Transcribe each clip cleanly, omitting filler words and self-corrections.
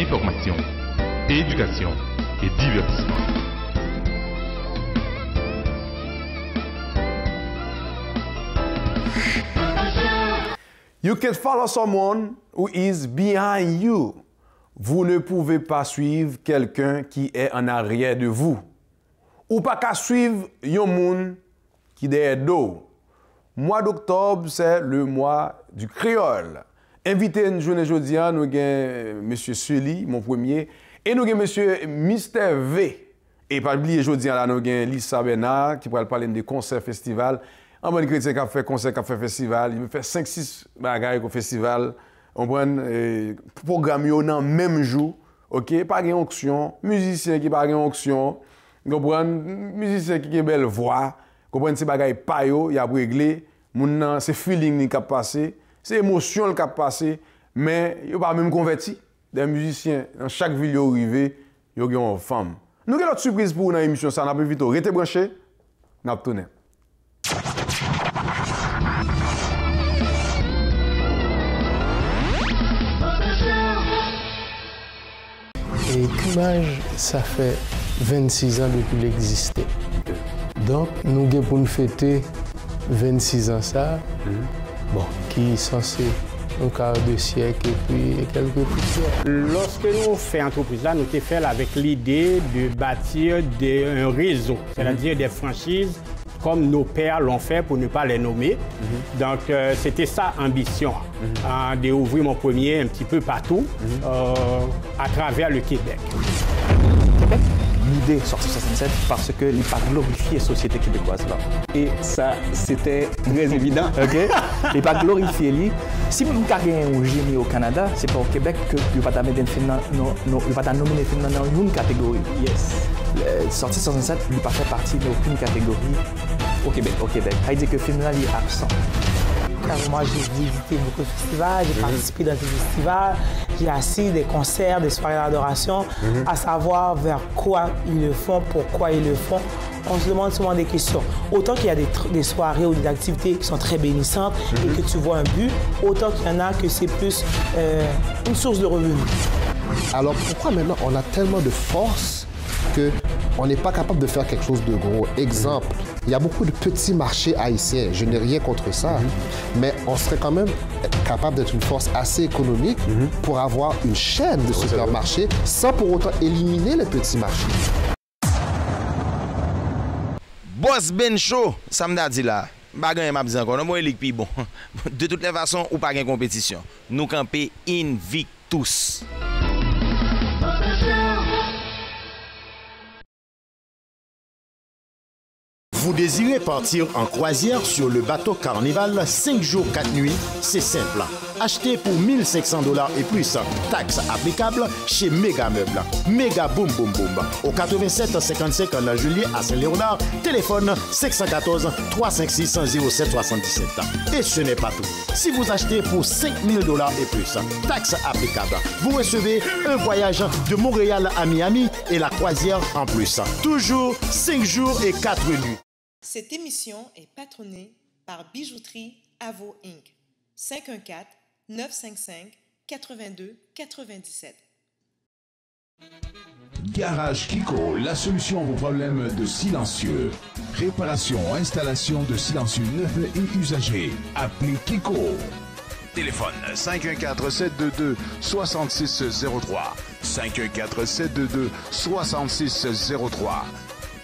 information, éducation et divertissement. You can follow someone who is behind you. Vous ne pouvez pas suivre quelqu'un qui est en arrière de vous. Ou pas qu'à suivre un monde qui est derrière dos. Mois d'octobre, c'est le mois du créole. Invité une journée aujourd'hui, nous avons M. Sully, mon premier, et nous avons M. Mr. V. Et pas oublier aujourd'hui, nous avons Lisa Bernard qui pourra parler de concert festival. Un bon chrétien qui a fait concert, qui a fait festival, il me fait 5-6 bagages au festival. On prend programme dans le même jour, ok? Pas de onction, musicien qui pas de onction, musicien qui a une belle voix, comprendre ces bagages pas yo, il a réglé, c'est feeling qui a passé, c'est émotion qui a passé, mais il pas même converti. Des musiciens dans chaque ville où arrivé, il y a une femme. Nous avons une surprise pour vous dans l'émission, ça n'a pas vite, restez branchés, nous allons tourner. Et Cumage, ça fait 26 ans depuis qu'il existait. Donc, nous avons pour nous fêter 26 ans ça, bon, qui est censé un quart de siècle et puis quelques poussières. Lorsque nous faisons entreprise là, nous avons fait avec l'idée de bâtir un réseau, c'est-à-dire des franchises comme nos pères l'ont fait pour ne pas les nommer. Donc, c'était ça l'ambition, d'ouvrir mon premier un petit peu partout à travers le Québec. Québec, l'idée sortie 67 parce que il pas glorifié la société québécoise là. Et ça, c'était très évident. Okay? Il pas glorifié lui. Si vous avez un génie au Canada, c'est pas au Québec que vous pas nominer des films dans une catégorie. Yes. Sortie 67, il pas fait partie d'aucune catégorie au Québec. Ça dit que le film là est absent. Moi, j'ai visité beaucoup de festivals, j'ai participé dans des festivals, j'ai assis des concerts, des soirées d'adoration, à savoir vers quoi ils le font, pourquoi ils le font. On se demande souvent des questions. Autant qu'il y a des soirées ou des activités qui sont très bénissantes et que tu vois un but, autant qu'il y en a que c'est plus une source de revenus. Alors pourquoi maintenant on a tellement de force qu'on n'est pas capable de faire quelque chose de gros? Exemple, il y a beaucoup de petits marchés haïtiens, je n'ai rien contre ça, mais on serait quand même capable d'être une force assez économique pour avoir une chaîne de supermarchés sans pour autant éliminer les petits marchés. Boss Ben Show, ça me dit là, bagan m'a dit encore, non moi élique puis bon. De toutes les façons, ou pas gain compétition. Nous camper invictus. Vous désirez partir en croisière sur le bateau Carnival 5 jours 4 nuits? C'est simple. Achetez pour 1 500 $ et plus. Taxes applicables chez Méga Meubles. Méga Boom Boom Boom. Au 87 55 en la Julie à Saint-Léonard. Téléphone 514 356 0777. Et ce n'est pas tout. Si vous achetez pour 5 000 $ et plus, taxes applicables, vous recevez un voyage de Montréal à Miami et la croisière en plus. Toujours 5 jours et 4 nuits. Cette émission est patronnée par Bijouterie Avo Inc. 514-955-82-97. Garage Kiko, la solution à vos problèmes de silencieux. Réparation, installation de silencieux neufs et usagés. Appelez Kiko. Téléphone 514-722-6603. 514-722-6603.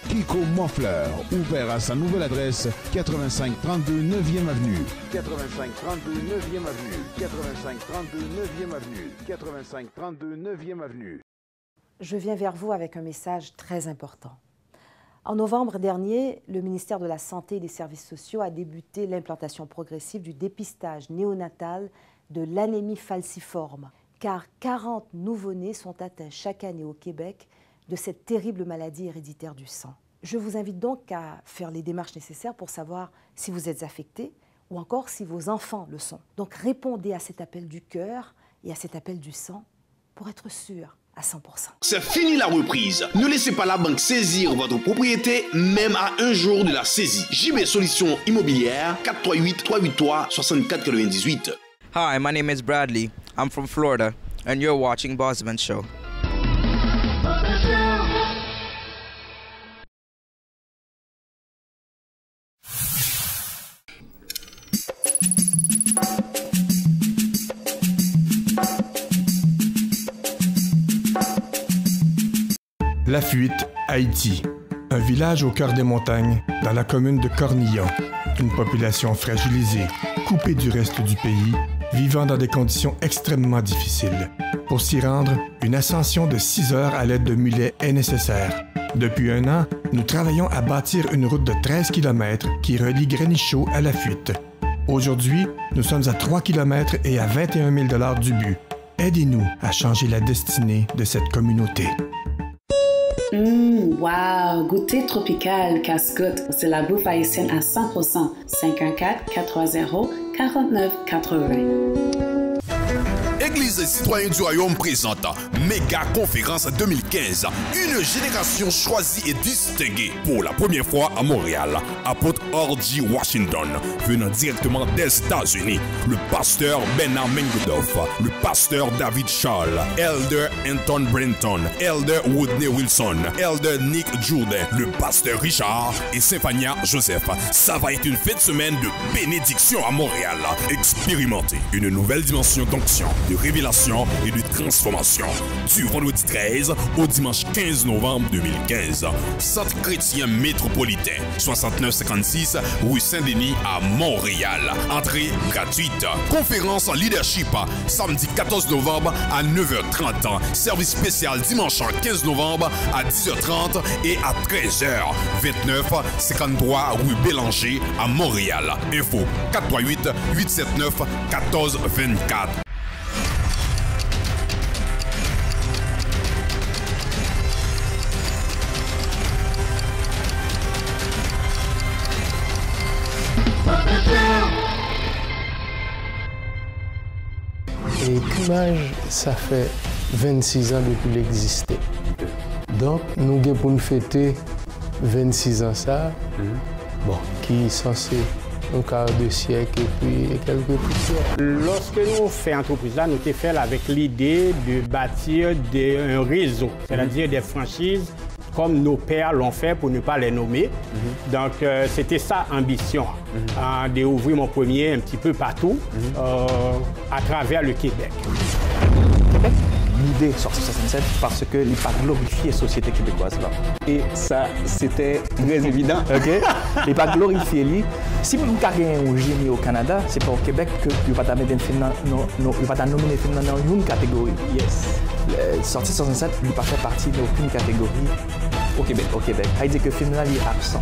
Kiko Montfleur, ouvert à sa nouvelle adresse 8532 9e Avenue. 8532 9e Avenue. 8532 9e Avenue. 8532 9e Avenue. Je viens vers vous avec un message très important. En novembre dernier, le ministère de la Santé et des Services sociaux a débuté l'implantation progressive du dépistage néonatal de l'anémie falciforme, car 40 nouveau-nés sont atteints chaque année au Québec de cette terrible maladie héréditaire du sang. Je vous invite donc à faire les démarches nécessaires pour savoir si vous êtes affecté ou encore si vos enfants le sont. Donc répondez à cet appel du cœur et à cet appel du sang pour être sûr à 100%. C'est fini la reprise. Ne laissez pas la banque saisir votre propriété, même à un jour de la saisie. JB Solutions Immobilières, 438-383-6498. Hi, my name is Bradley. I'm from Florida. and you're watching Boss Ben Show. La Fuite, Haïti. Un village au cœur des montagnes, dans la commune de Cornillon. Une population fragilisée, coupée du reste du pays, vivant dans des conditions extrêmement difficiles. Pour s'y rendre, une ascension de 6 heures à l'aide de mulets est nécessaire. Depuis 1 an, nous travaillons à bâtir une route de 13 km qui relie Grénichaud à La Fuite. Aujourd'hui, nous sommes à 3 km et à 21 000 $ du but. Aidez-nous à changer la destinée de cette communauté. Wow! Goûter tropical, casse-goutte. C'est la bouffe haïtienne à 100%. 514-480-4980. Église citoyen du royaume présente Méga Conférence 2015. Une génération choisie et distinguée. Pour la première fois à Montréal, apôtre R.G. Washington, venant directement des États-Unis. Le pasteur Bernard Mengodoff, le pasteur David Charles, Elder Anton Brenton, Elder Woodney Wilson, Elder Nick Jourdain, le pasteur Richard et Symphania Joseph. Ça va être une fête semaine de bénédiction à Montréal. Expérimentez une nouvelle dimension d'onction, de révélation et de transformation. Du vendredi 13 au dimanche 15 novembre 2015. Centre chrétien métropolitain, 6956 rue Saint-Denis à Montréal. Entrée gratuite. Conférence leadership, samedi 14 novembre à 9h30. Service spécial dimanche 15 novembre à 10h30 et à 13h. 2953 rue Bélanger à Montréal. Info 438-879-1424. Et Cumage, ça fait 26 ans depuis l'exister. Donc, nous avons pour nous fêter 26 ans ça, bon, qui est censé un quart de siècle et puis quelques poussières. Lorsque nous faisons entreprise là, nous avons fait avec l'idée de bâtir un réseau, c'est-à-dire des franchises comme nos pères l'ont fait pour ne pas les nommer. Donc, c'était ça l'ambition, d'ouvrir mon premier un petit peu partout à travers le Québec. L'idée sortie en 67 parce que il pas glorifié la société québécoise là. Et ça, c'était très évident. Il pas glorifié lui. Si vous avez un génie au Canada, c'est pas au Québec que vous va nominer un film dans une catégorie. Yes. Sortie 67, il n'a pas fait partie d'aucune catégorie au Québec. Ça veut dire que le film là il est absent.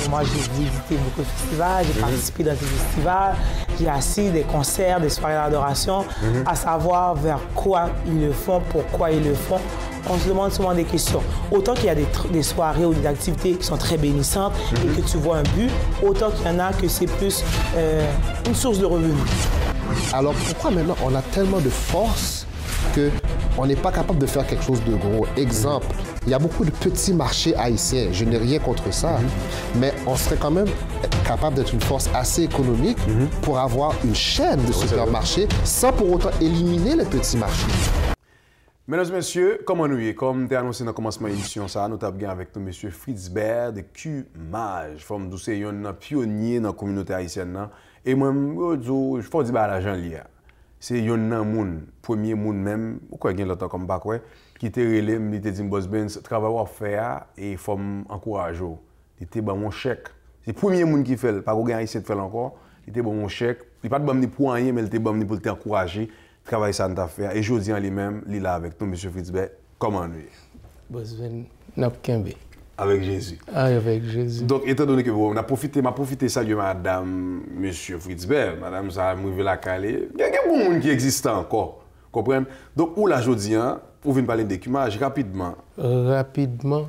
Moi, j'ai visité beaucoup de festivals, j'ai participé dans des festivals, j'ai assis des concerts, des soirées d'adoration, à savoir vers quoi ils le font, pourquoi ils le font. On se demande souvent des questions. Autant qu'il y a des soirées ou des activités qui sont très bénissantes et que tu vois un but, autant qu'il y en a que c'est plus une source de revenus. Alors pourquoi maintenant on a tellement de force qu'on n'est pas capable de faire quelque chose de gros? Exemple, il y a beaucoup de petits marchés haïtiens, je n'ai rien contre ça, mais on serait quand même capable d'être une force assez économique pour avoir une chaîne de supermarchés sans pour autant éliminer les petits marchés. Mesdames et messieurs, comme nous y est, comme tu as annoncé dans le commencement de l'émission, nous avons avec nous M. Fritz Baird de Cumage. Nous sommes un pionnier dans la communauté haïtienne. Et moi, je faut dire à l'agent lié. C'est un premier monde même, pourquoi il y a longtemps comme bac, qui était relé, il était dit boss Ben, travail à faire et il faut m'encourager. Il était bon mon chèque. C'est le premier monde qui fait, pas qu'on haïtien de faire encore. Il était bon mon chèque. Il pas de bon pour rien, mais il était bon pour t'encourager. Travail ça à faire. Et je dis en lui-même, il est là avec nous, M. Fritzberg. Comment nous? Boss Ben, n'a pas avec Jésus. Ah, avec Jésus. Donc, étant donné que vous, m'a profité ça de madame, monsieur Fritzberg, madame, ça m'a la calée. Il y a beaucoup de monde qui existe encore. Comprenez? Donc, où la jodi, vous venez parler de Cumage rapidement. Rapidement.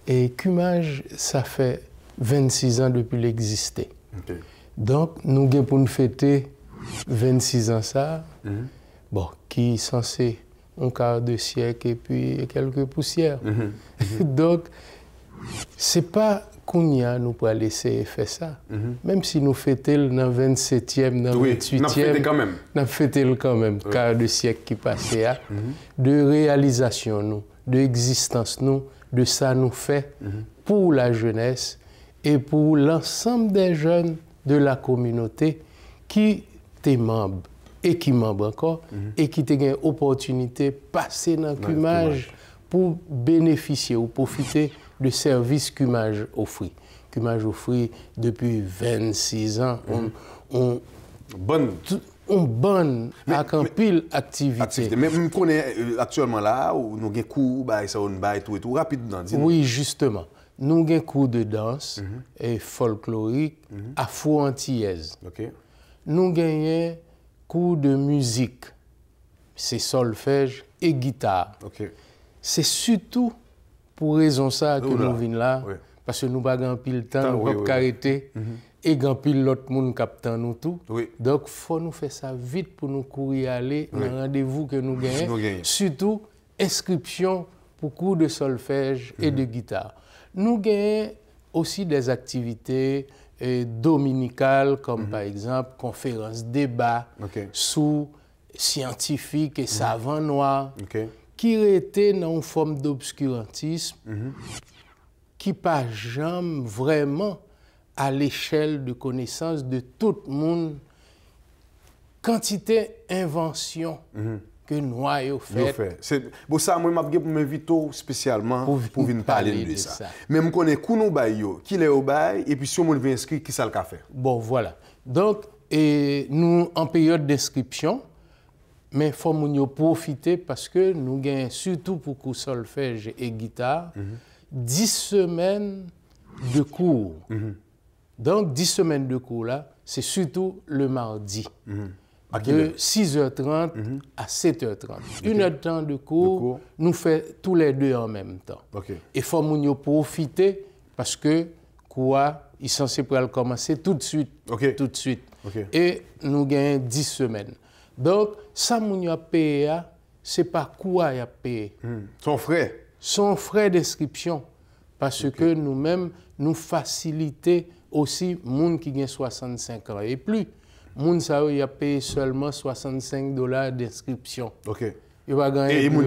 Et Cumage, ça fait 26 ans depuis l'exister. Donc, nous avons pour nous fêter 26 ans ça, bon, qui est censé un quart de siècle et puis quelques poussières. Donc, C'est pas Kounia nous pour laisser faire ça. Même si nous fêtons dans le 27e, dans le 28e, nous fêtons quand même, quart de siècle qui passait, de réalisation, nous, de existence, nous, de ça nous fait pour la jeunesse et pour l'ensemble des jeunes de la communauté qui étaient membres et qui membres encore et qui ont une opportunité de passer dans le Cumage pour bénéficier ou profiter de services Cumage offre. Cumage offre depuis 26 ans. On bonne avec un pile activité. Mais vous connaissez actuellement là, où nous avons cours, ça on bail tout et tout rapidement. Oui, justement. Nous avons cours de danse et folklorique afro-antillaise. Nous avons cours de musique, c'est solfège et guitare. C'est surtout pour raison ça que nous venons là, parce que nous n'avons pas pile temps, nous n'avons pas arrêter, et nous pile l'autre monde captant nous tout. Donc, il faut nous faire ça vite pour nous courir aller dans le rendez-vous que nous gagnons. Surtout, inscription pour cours de solfège et de guitare. Nous gagnons aussi des activités dominicales, comme par exemple conférences, débats sous scientifiques et savants noirs, qui étaient dans une forme d'obscurantisme, qui pas jamais vraiment à l'échelle de connaissance de tout le monde. Quantité d'inventions que nous avons faites. Bon, ça, moi, je m'invite spécialement pour venir parler de ça. Mais je connais Kounou Bayo, qui est au bail, et puis si on veut inscrire, qui ça le fait? Bon, voilà. Donc, nous, en période d'inscription, mais il faut nous profiter parce que nous gagnons surtout pour cours solfège et guitare 10 semaines de cours. Donc 10 semaines de cours là, c'est surtout le mardi. De 6h30 à 7h30. Une heure de temps de cours, nous faisons tous les deux en même temps. Et il faut nous profiter parce que quoi, il est censé commencer tout de suite. Tout de suite. Et nous gagnons 10 semaines. Donc, ça, nous payé, ce n'est pas quoi il a payé. Son frais. Son frais d'inscription. Parce que nous-mêmes, nous facilitons aussi les gens qui ont 65 ans et plus. Les gens qui ont payé seulement $65 d'inscription. Et les gens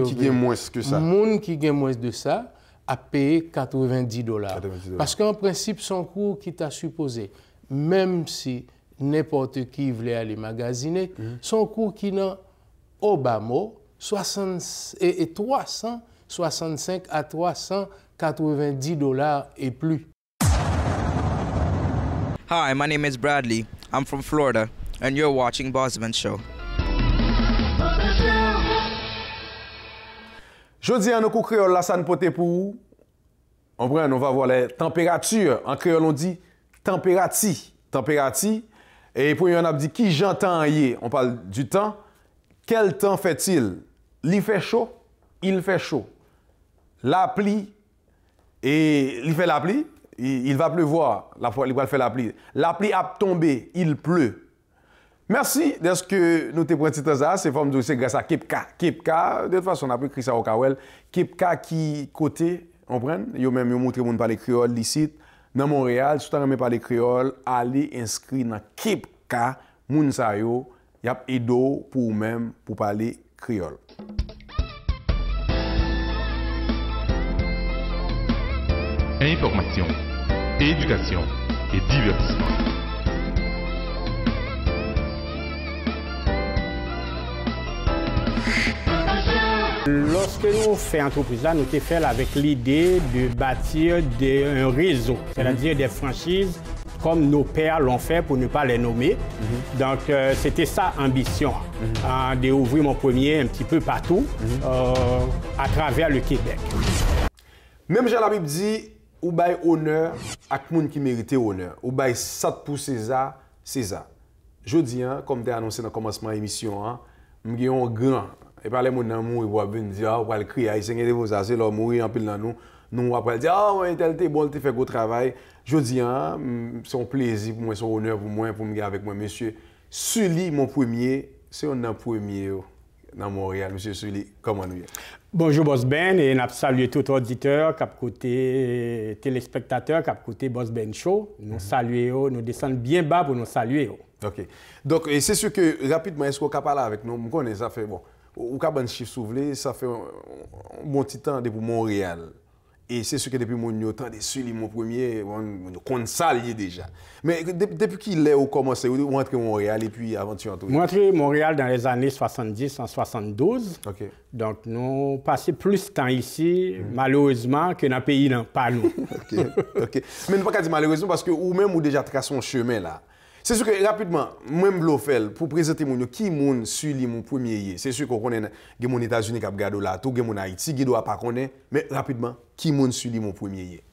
qui ont moins que ça? Les gens qui ont moins de ça a payé $90. Parce qu'en principe, son cours qui t'a supposé, même si n'importe qui voulait aller magasiner, son cours qui n'a au bas mot 365 à $390 et plus. Hi, my name is Bradley. I'm from Florida, and you're watching Bosman Show. Jodi, nous avons créole la san pote pour vous. On va voir les températures. En créole, on dit température. Et pour on a dit qui j'entends hier, on parle du temps. Quel temps fait-il? Il fait chaud, il fait chaud. La pluie, et il fait la pluie, il va pleuvoir, il va faire la pluie. La pluie a tombé, il pleut. Merci de ce que nous t'ai pris ça. C'est grâce à Kipka. Kipka, de toute façon, on a pris écrit ça au Kawel. Kipka qui côté, on prend, ils même montré mon parler créole ici. Dans Montréal, si vous avez parlé créole, allez inscrire dans Kipka, moun sa yo, y a edo pour même pour parler créole. Information, éducation et divertissement. Lorsque nous faisons entreprise là, nous avons fait avec l'idée de bâtir un réseau, c'est-à-dire des franchises comme nos pères l'ont fait pour ne pas les nommer. Donc c'était ça l'ambition, d'ouvrir mon premier un petit peu partout à travers le Québec. Même Jean la Bible dit, ou bail honneur à moun qui mérite honneur. Ou bail ça pour César, César. Je dis, comme tu as annoncé dans le commencement de l'émission, je un grand. Et par les gens qui mourir, ils vont dire, on va le crier, Seigneur de vos asses, leur mourir en pile dans nous. Nous, après, dire, tel t'es bon, tu fais gros travail. Je dis, c'est un plaisir pour moi, c'est un honneur pour moi, pour me avec moi, monsieur. Celui, mon premier, c'est un premier. dans Montréal. Monsieur Sully, comment nous y est? Bonjour Boss Ben, et nous saluons tout auditeur, cap côté téléspectateur, cap côté Boss Ben Show. Nous saluons, nous descendons bien bas pour nous saluer. OK. Donc, c'est sûr que rapidement, est-ce qu'on peut parler avec nous? Je connais, ça fait bon. Ou quand un chiffre soulevé, ça fait un bon petit temps depuis Montréal. Et c'est sûr que depuis mon temps de Sully, mon premier, on compte ça déjà. Mais depuis qu'il est, on commence à rentrer à Montréal et puis aventure en tout. Rentré à Montréal dans les années 70 en 72. OK. Donc, nous passons plus de temps ici, malheureusement, que dans le pays, non, pas nous. OK. Mais ne pas dire malheureusement parce que ou même ou déjà tracé son chemin là. C'est sûr que rapidement, même Blofel, pour présenter mon qui moun Sully mon premier, c'est sûr qu'on connaît mon États-Unis qui a regardé là, tout mon Haïti qui doit pas connaître, mais rapidement, qui moun Sully mon premier.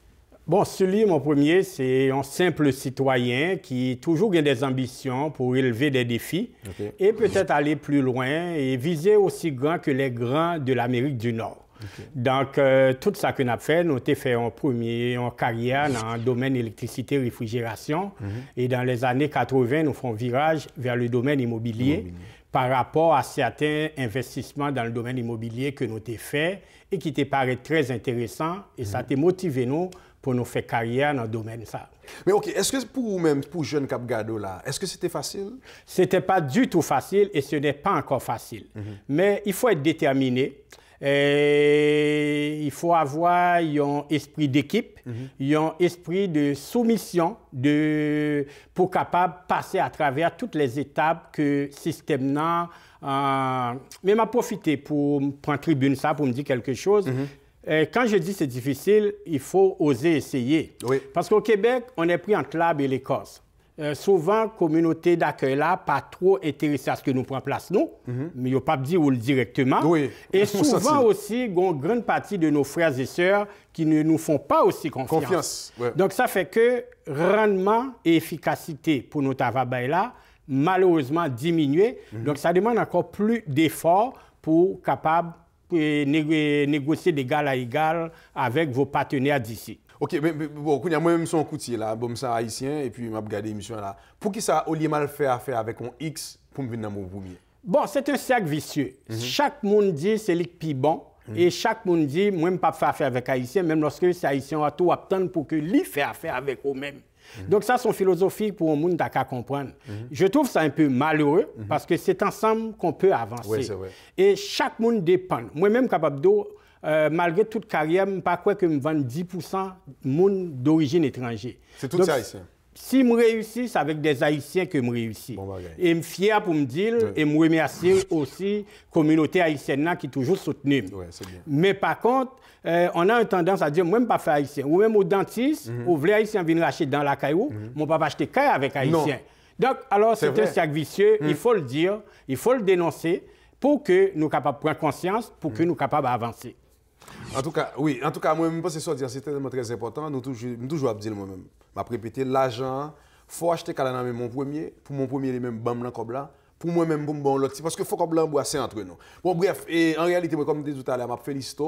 Bon, Sully mon premier, c'est un simple citoyen qui toujours a des ambitions pour élever des défis et peut-être aller plus loin et viser aussi grand que les grands de l'Amérique du Nord. Donc, tout ça que nous avons fait, nous avons fait en carrière dans le domaine électricité, réfrigération. Et dans les années 80, nous faisons un virage vers le domaine immobilier par rapport à certains investissements dans le domaine immobilier que nous avons fait et qui te paraît très intéressant. Et ça a motivé nous pour nous faire carrière dans le domaine ça. Mais OK, est-ce que pour vous-même, pour jeune Cap Gado là, est-ce que c'était facile? C'était pas du tout facile et ce n'est pas encore facile. Mais il faut être déterminé. Il faut avoir un esprit d'équipe, un esprit de soumission pour capable passer à travers toutes les étapes que le système n'a. Mais m'a profité pour prendre tribune ça, pour me dire quelque chose. Quand je dis c'est difficile, il faut oser essayer. Parce qu'au Québec, on est pris entre l'arbre et l'écorce. Souvent, la communauté d'accueil là, pas trop intéressée à ce que nous prenons place, nous, mais il n'y a pas dire ou directement. Et souvent aussi, il y a une grande partie de nos frères et sœurs qui ne nous font pas aussi confiance. Donc, ça fait que rendement et efficacité pour nos travail là, malheureusement, diminué. Donc, ça demande encore plus d'efforts pour capable négocier d'égal à égal avec vos partenaires d'ici. OK, mais bon, moi-même, son coutier là, bon, ça haïtien, et puis je vais regarder l'émission là. Pour qui ça, au lieu mal faire affaire avec un X pour me venir dans mon premier? Bon, c'est un cercle vicieux. Chaque monde dit c'est le plus bon, et chaque monde dit, moi, je ne peux pas faire affaire avec haïtien, même lorsque c'est haïtien, on va tout attendre pour que lui fasse affaire avec eux-mêmes. Donc ça, c'est une philosophie pour un monde à comprendre. Je trouve ça un peu malheureux, parce que c'est ensemble qu'on peut avancer. Oui, c'est vrai. Et chaque monde dépend. Moi-même, capable malgré toute carrière, je ne pas croire que je vends 10% monde d'origine étrangère. C'est tout ça haïtien. Si je réussis, c'est avec des haïtiens que je réussis. Et je suis fier pour me dire et me remercier aussi la communauté haïtienne qui est toujours soutenue. Mais par contre, on a une tendance à dire, moi, je ne peux pas faire haïtien. Ou même au dentiste, ou les haïtiens viennent racheter dans la caillou, mon papa acheter caille avec haïtien. Donc, alors, c'est un cercle vicieux, il faut le dire, il faut le dénoncer pour que nous soyons capables de prendre conscience, pour que nous soyons capables d'avancer. En tout cas, oui. En tout cas, moi-même, je pense que c'est tellement très important. Nous toujours dire moi-même. Je répéter, l'argent, il faut acheter quand mon premier. Pour mon premier, les mêmes bam comme là. Pour moi-même, pour mon l'autre. Parce que faut qu'on blanc c'est entre nous. Bon, bref, et en réalité, comme je disais tout à l'heure, je félicite.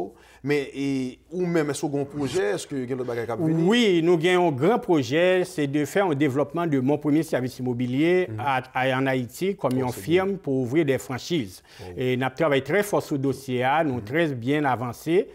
Mais, ou même, est-ce qu'on a un projet? Est-ce que vous avez d'autres bagages à venir? Oui, nous avons un grand projet. C'est de faire un développement de mon premier service immobilier en Haïti, comme une firme pour ouvrir des franchises. Et nous travaillons très fort sur le dossier, nous sommes très bien avancés.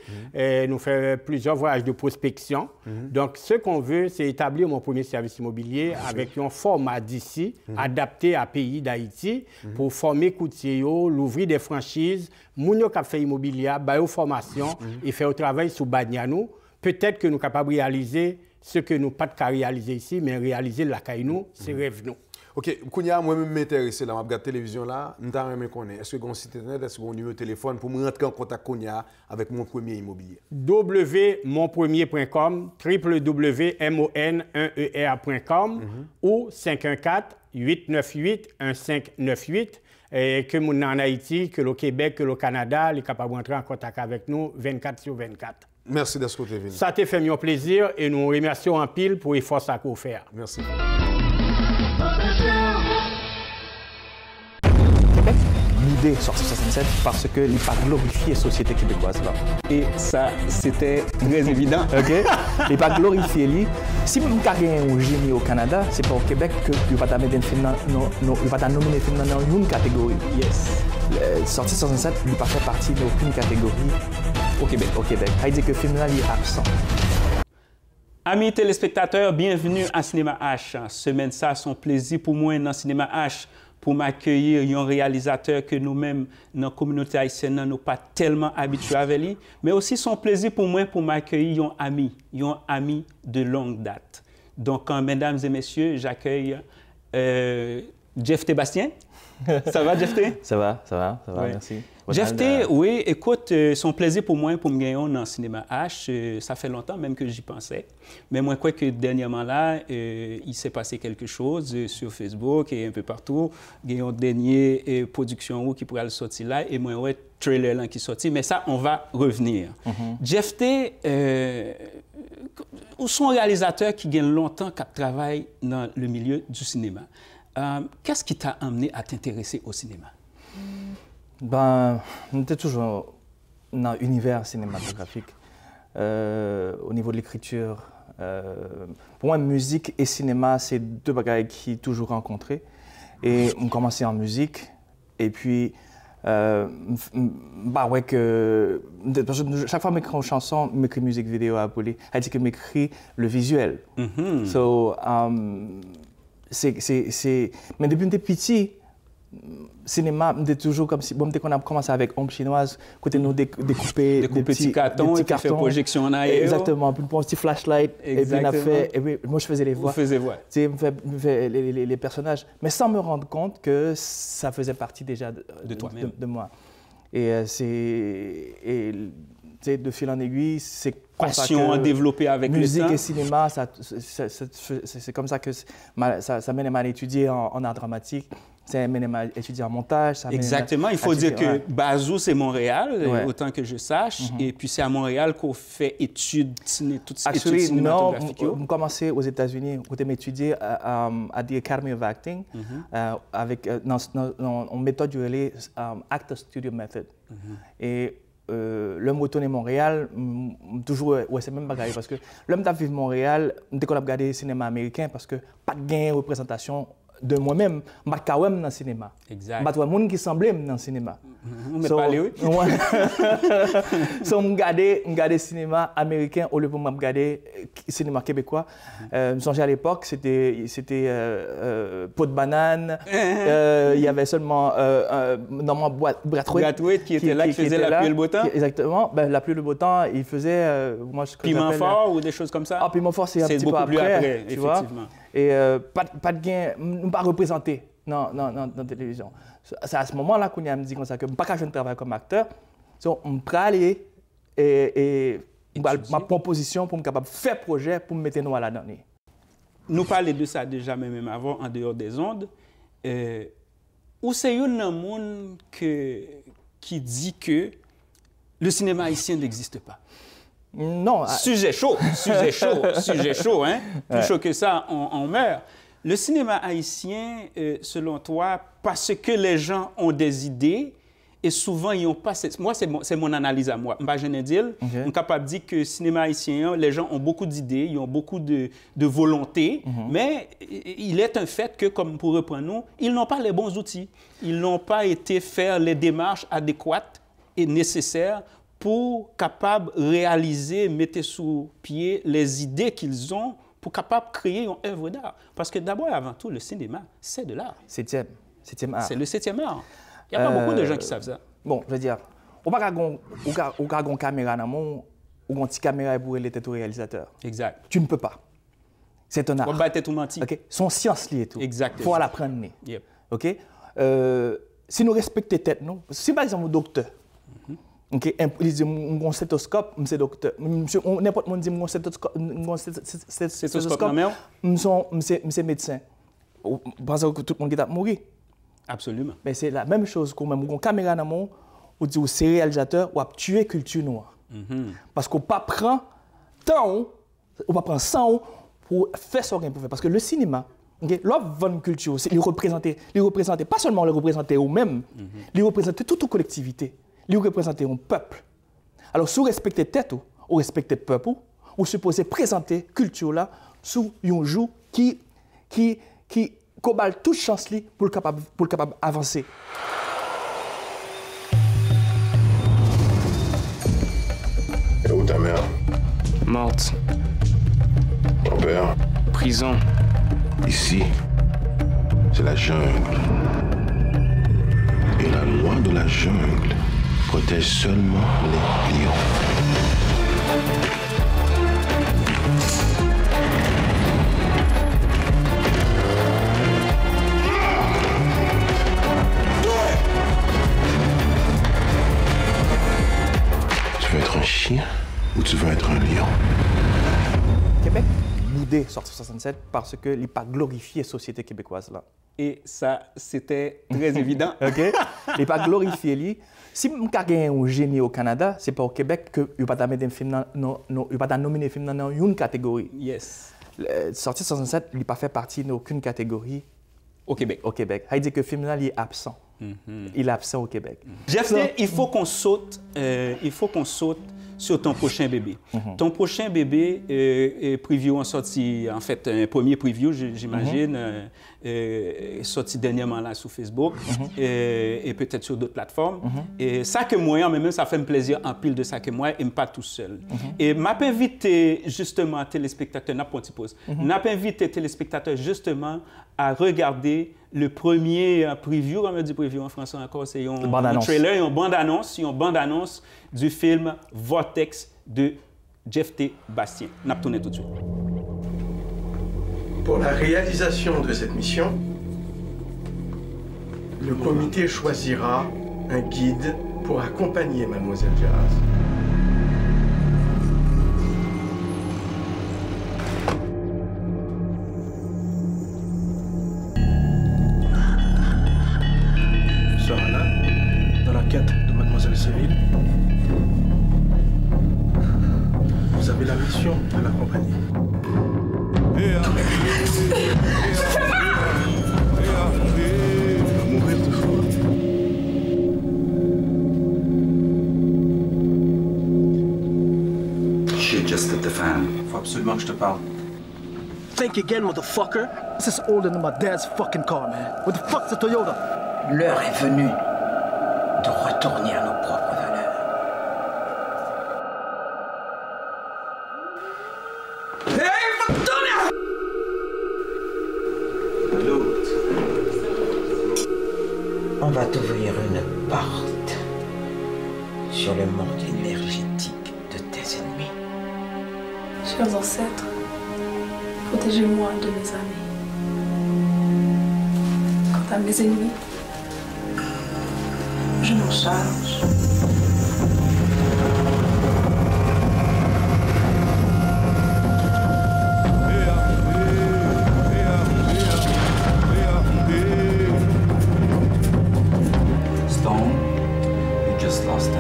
Nous faisons plusieurs voyages de prospection. Donc, ce qu'on veut, c'est établir mon premier service immobilier avec un format d'ici, adapté à pays d'Haïti, pour former courtiers, l'ouvrir des franchises, mounio qui fait immobilier, bailler aux formations et faire le travail sur Bagnanou. Peut-être que nous sommes capables de réaliser ce que nous ne pouvons pas réaliser ici, mais réaliser la caille, c'est rêve nous. OK, Kounia, moi-même m'intéresse là, je regarde la télévision là, je me connais. Est-ce que vous avez un site internet, est-ce que vous avez un numéro de téléphone pour me rentrer en contact Kounia avec mon premier immobilier? www.monpremier.com, www.mon1er.com ou 514-898-1598 que nous en Haïti, que le Québec, que le Canada, les capables d'entrer en contact avec nous 24/24. Merci d'être venu. Ça te fait un plaisir et nous remercions en pile pour l'effort que vous faites. Merci. Québec, l'idée sortie 67 parce que il pas glorifié la société québécoise là. Et ça, c'était très évident, ok? Il pas glorifié lui. Si vous avez un génie au Canada, c'est pas au Québec que vous va nominer film dans une catégorie. Yes. sorti 67, il n'a pas fait partie d'aucune catégorie au Québec. Ça veut dire que le film là, il est absent. Amis téléspectateurs, bienvenue à Cinéma H. Semaine ça, son plaisir pour moi dans Cinéma H pour m'accueillir un réalisateur que nous-mêmes, dans la communauté haïtienne, nous n'avons pas tellement habitués avec lui, mais aussi son plaisir pour moi pour m'accueillir un ami de longue date. Donc, mesdames et messieurs, j'accueille Jeff T. Bastien. Ça va, Jeff T? Ça va, oui. Merci. Jeff T, oui, écoute, son plaisir pour moi, pour me gagner dans le cinéma H, ça fait longtemps même que j'y pensais. Mais moi, je crois que dernièrement là, il s'est passé quelque chose sur Facebook et un peu partout. Il y a une dernière production qui pourrait sortir là et moi, ouais, trailer là qui sorti. Mais ça, on va revenir. Jeff T, sont réalisateurs qui gagnent longtemps qui travaillent dans le milieu du cinéma. Qu'est-ce qui t'a amené à t'intéresser au cinéma? Ben, on était toujours dans l'univers cinématographique. Au niveau de l'écriture, pour moi, musique et cinéma, c'est deux bagages qui sont toujours rencontrés. Et on commençait en musique, et puis, bah ouais, que chaque fois que j'écris une chanson, je m'écris musique vidéo à Apolli. C'est-à-dire que j'écris le visuel. So, mais depuis que j'étais petit, cinéma, c'était toujours comme si, bon, dès qu'on a commencé avec Ombre Chinoise, côté nous découper des petits cartons, et puis faire projection en arrière. Exactement, puis un petit flashlight, exactement. Et puis moi je faisais les voix. Vous faisiez voix. Tu sais, je fais les personnages, mais sans me rendre compte que ça faisait partie déjà de toi-même, de moi. Et de fil en aiguille, c'est passion à développer avec le temps. Musique et cinéma, c'est comme ça que ça mène à étudier en art dramatique. Ça mène à étudier en montage. Exactement. Il faut dire que Bazou, c'est Montréal, autant que je sache. Et puis, c'est à Montréal qu'on fait études cinématographiques. Non, on commençait aux États-Unis, on m'étudier à the Academy of Acting avec une méthode du relais Actor Studio Method. Et le mot tourné Montréal, toujours, c'est même bagaille parce que l'homme qui vivre Montréal, dès qu'on a regardé le cinéma américain, parce que pas de gain représentation de moi-même, je suis dans le cinéma. Exact. Je suis un monde qui semblait dans le cinéma. Mais pas lui. Je regarde le cinéma américain au lieu de regarder le cinéma québécois. Je me souviens à l'époque, c'était Peau de banane. Il y avait seulement Normand Brathwaite qui était là, qui faisait la pluie et le beau temps. Exactement. Ben, la pluie et le beau temps, il faisait... Piment fort ou des choses comme ça? Ah, Piment fort, c'est un petit peu après, tu vois. Et pas de gain, pas représenté dans la télévision. C'est à ce moment-là qu'on me dit comme ça que je ne peux pas faire un travail comme acteur. Donc, je peux aller et ma proposition pour me capable de faire projet pour me mettre nous à la dernière. Nous parlons de ça déjà même avant, en dehors des ondes. Ou c'est un monde qui dit que le cinéma haïtien n'existe pas? Non. Sujet chaud, hein? Plus chaud que ça, on meurt. Le cinéma haïtien, selon toi, parce que les gens ont des idées et souvent ils n'ont pas... Moi, c'est mon analyse à moi. Je ne dis pas, je suis capable de dire que le cinéma haïtien, les gens ont beaucoup d'idées, ils ont beaucoup de volonté, mais il est un fait que, comme pour reprendre nous, ils n'ont pas les bons outils. Ils n'ont pas été faire les démarches adéquates et nécessaires pour capable réaliser, mettre sous pied les idées qu'ils ont pour capable créer une œuvre d'art. Parce que d'abord et avant tout, le cinéma, c'est de l'art. Septième art. C'est le 7e art. Il n'y a pas beaucoup de gens qui savent ça. Bon, je veux dire, on n'a pas une caméra dans le monde, ou une petite caméra pour les têtes au réalisateur. Exact. Tu ne peux pas. C'est un art. On va être tout menti. Okay? Son science liée tout. Exactement. Il faut l'apprendre. Yep. OK? Si nous respectons tête, nous, si par exemple, un docteur, OK, il dit mon stéthoscope, c'est docteur. N'importe qui dit mon stéthoscope, c'est médecin. Parce que tout le monde est mort. Absolument. Mais c'est la même chose quand même. Une caméra dans le monde, on dit c'est réalisateur, on a tué la culture noire. Parce qu'on ne prend pas temps, on va prendre 100 ans pour faire ce qu'on peut faire. Parce que le cinéma, l'offre culture, c'est les représenter, pas seulement les représenter eux-mêmes, les représenter toute une collectivité. Ils représentent un peuple. Alors, si vous respectez tête, vous respectez le peuple, vous supposez présenter la culture là sous un jour qui cobale toute chance pour le capable avancer. Morte. Mon père. Prison. Ici, c'est la jungle. Et la loi de la jungle protège seulement les lions. Tu veux être un chien ou tu veux être un lion? Québec boudé sorti 67 parce que il n'a pas glorifié la société québécoise là. Et ça, c'était très évident, OK? Il n'a pas glorifié lui. Si vous avez un génie au Canada, c'est pas au Québec que vous n'avez pas nominé un film dans une catégorie. Yes. Sorti 67, il n'a pas fait partie d'aucune catégorie au Québec. Au Québec. Ça veut dire que le film là, il est absent. Il est absent au Québec. Jeff, il faut qu'on saute sur ton prochain bébé. Ton prochain bébé, preview en sorti, en fait, un premier preview, j'imagine, sorti dernièrement là sur Facebook et peut-être sur d'autres plateformes. Et ça que moi, en même ça fait un plaisir en pile de ça que moi, et pas tout seul. Et m'a invité justement téléspectateurs, n'a pas pause, m'a invité téléspectateurs justement à regarder le premier preview, on me dit preview en français encore, c'est un trailer, une bande-annonce du film Vortex de Jeff T. Bastien. N'a pas tourné tout de suite. Pour la réalisation de cette mission, le comité choisira un guide pour accompagner Mademoiselle Jazz. Sera là, dans la quête de Mademoiselle Cyril. Vous avez la mission de l'accompagner. Mourir de froid. Shit just hit the fan. Faut absolument que je te parle. Think again, motherfucker. This is older than my dad's fucking car, man. What the fuck's a Toyota? L'heure est venue de retourner à nos propres valeurs. On va t'ouvrir une porte sur le monde énergétique de tes ennemis. Chers ancêtres, protégez-moi de mes amis. Quant à mes ennemis, je m'en charge. Stone, you just lost $10,000.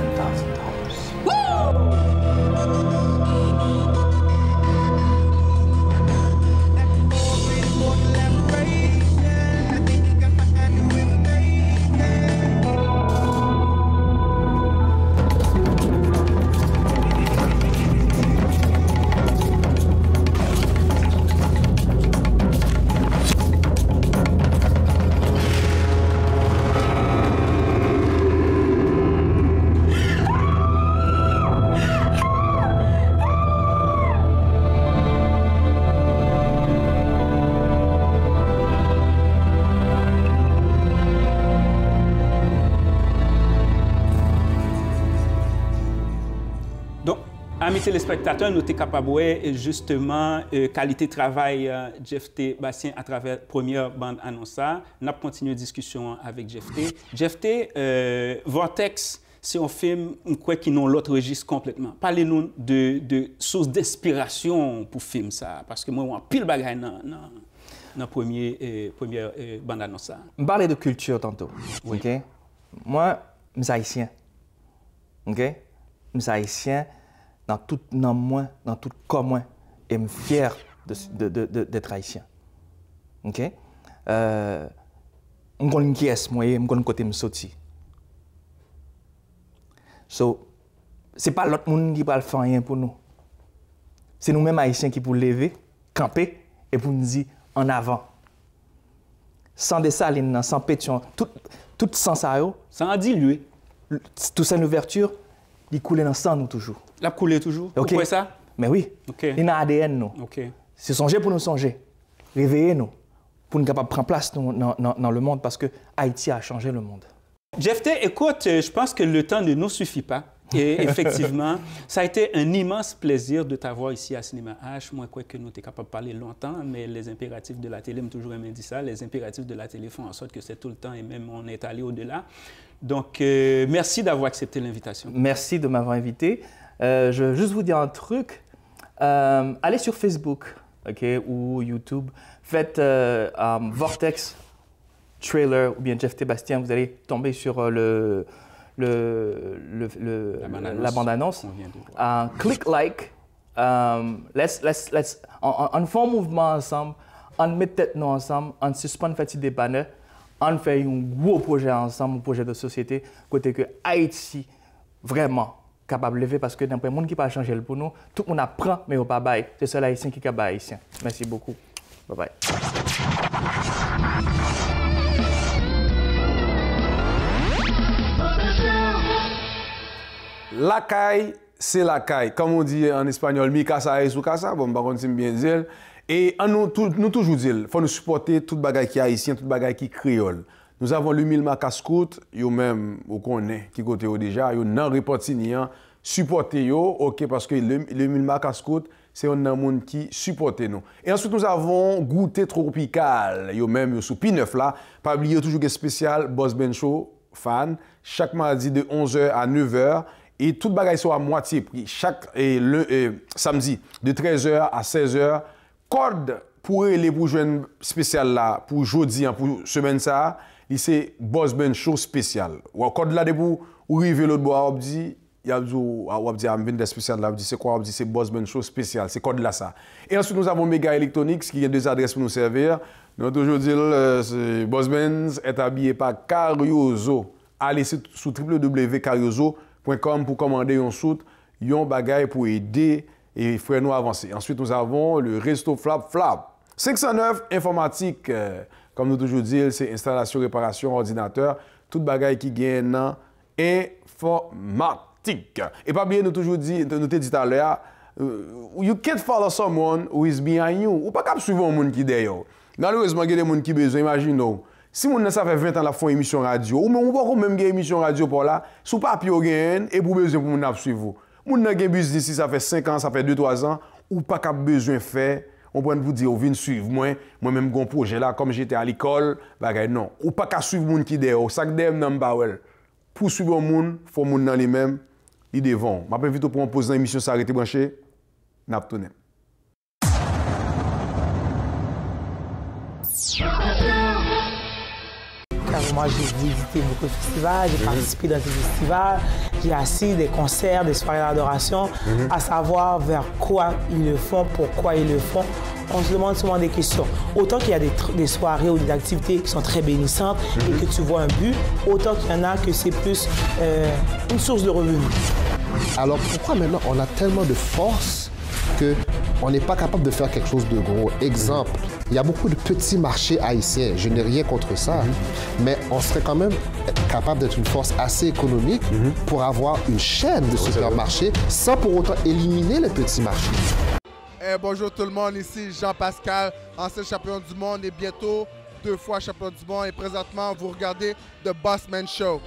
Amis téléspectateurs, nous sommes capables de voir justement qualité de travail Jeff T. Bastien à travers la première bande-annonce. Nous avons continué la discussion avec Jeff T. Jeff T, Vortex, c'est un film qui n'a l'autre registre complètement. Parlez-nous de sources d'inspiration pour le film, ça, parce que moi, on a pile de bagaille dans la première bande-annonce. Je parlais de culture tantôt. Oui. Okay? Moi, je suis haïtien. Okay? Je suis haïtien. Dans tout corps moi, et je suis fier d'être haïtien. OK? Je connais qui est moi, je connais côté me sorti. So, c'est pas l'autre monde qui va le faire rien pour nous. C'est nous-mêmes haïtiens qui pour lever, camper et pour nous dire en avant. Sans dessaline, sans pétion, tout sans ça, sans diluer. Toute cette ouverture, il coule dans le sang nous toujours. La couler toujours. Okay. Pourquoi ça? Mais oui, il y a ADN nous. C'est songer pour nous songer. Réveillez-nous pour nous capables de prendre place dans le monde parce que Haïti a changé le monde. Jeff T, écoute, je pense que le temps ne nous suffit pas. Et effectivement, ça a été un immense plaisir de t'avoir ici à Cinéma H. Moi, je crois que nous sommes capables de parler longtemps, mais les impératifs de la télé m'ont toujours aimé dit ça. Les impératifs de la télé font en sorte que c'est tout le temps et même on est allé au-delà. Donc, merci d'avoir accepté l'invitation. Merci de m'avoir invité. Je veux juste vous dire un truc. Allez sur Facebook, ou YouTube. Faites Vortex Trailer ou bien Jeff T. Bastien. Vous allez tomber sur la bande-annonce. Click like. On fait un mouvement ensemble. On met tête nous ensemble. On suspend des banners. On fait un gros projet ensemble, un projet de société, côté que Haïti, vraiment, capable de lever, parce que dans le monde qui pas changer pour nous, tout le monde apprend, mais au pas bail. C'est seul Haïtien qui est haïtien. Merci beaucoup. Bye bye. La caille, c'est la caille. Comme on dit en espagnol, mi casa es su casa. Bon, par contre, c'est bien dire. Et nous toujours dire, il faut nous supporter tout bagay qui est haïtien, tout bagay qui est créole. Nous avons le Milma Cascoute, yo même, vous connaissez, qui côté déjà, yo nan reportinian, supporter yo, ok, parce que le Milma Cascoute, c'est un monde qui supporte nous. Et ensuite, nous avons Goûter Tropical, yo même, yo sous P9 là, pas oublier toujours que spécial Boss Ben Show, fan, chaque mardi de 11h à 9h, et tout bagay sont à moitié prix, chaque samedi de 13h à 16h, code pour les pour jouer spécial là, pour jeudi, pour semaine ça, c'est Boss Ben Show spécial. Ou code là, pour arriver l'autre bois, on dit, il y a des spécial là, c'est quoi, on dit, c'est Boss Ben Show spécial, c'est code là ça. Et ensuite, nous avons Mega Electronics qui a deux adresses pour nous servir. Nous avons toujours dit, Boss Benz est habillé par Cariozo. Allez sur www.cariozo.com pour commander un soute, un bagage pour aider et frère nous avancer. Ensuite, nous avons le Resto Flap Flap. 509 informatique, comme nous toujours dit, c'est installation, réparation, ordinateur, tout bagage qui gagne dans informatique. Et pas oublier, nous toujours dit, nous te dit tout à l'heure, you can't follow someone who is behind you. Ou pas capable suivre un monde qui est derrière. Malheureusement, il y a des gens qui ont besoin, imaginez. Si moun ça fait 20 ans la font émission radio, ou même pas même une émission radio pour là, sous papier ou gain et pour besoin pour moun suivre. Moun nan gen business ici, ça fait 5 ans, ça fait 2-3 ans, ou pas qu'à besoin faire, on peut vous dire, venez suivre moi-même gon projet là, comme j'étais à l'école, bagay non. Ou pas qu'à suivre moun qui derrière, ça que derrière nan ba wel. Pour suivre moun, faut moun nan les mêmes, ils devant. M'a pas vite pour on pose dans émission ça arrêter branché, n'a pas tourné. Moi, j'ai visité beaucoup de festivals, j'ai participé dans des festivals, j'ai assis des concerts, des soirées d'adoration, à savoir vers quoi ils le font, pourquoi ils le font. On se demande souvent des questions. Autant qu'il y a des soirées ou des activités qui sont très bénissantes et que tu vois un but, autant qu'il y en a que c'est plus une source de revenus. Alors pourquoi maintenant on a tellement de force qu'on n'est pas capable de faire quelque chose de gros? Exemple, il y a beaucoup de petits marchés haïtiens, je n'ai rien contre ça, mais on serait quand même capable d'être une force assez économique pour avoir une chaîne de supermarchés sans pour autant éliminer les petits marchés. Bonjour tout le monde, ici Jean-Pascal, ancien champion du monde et bientôt 2 fois champion du monde. Et présentement, vous regardez The Bossman Show.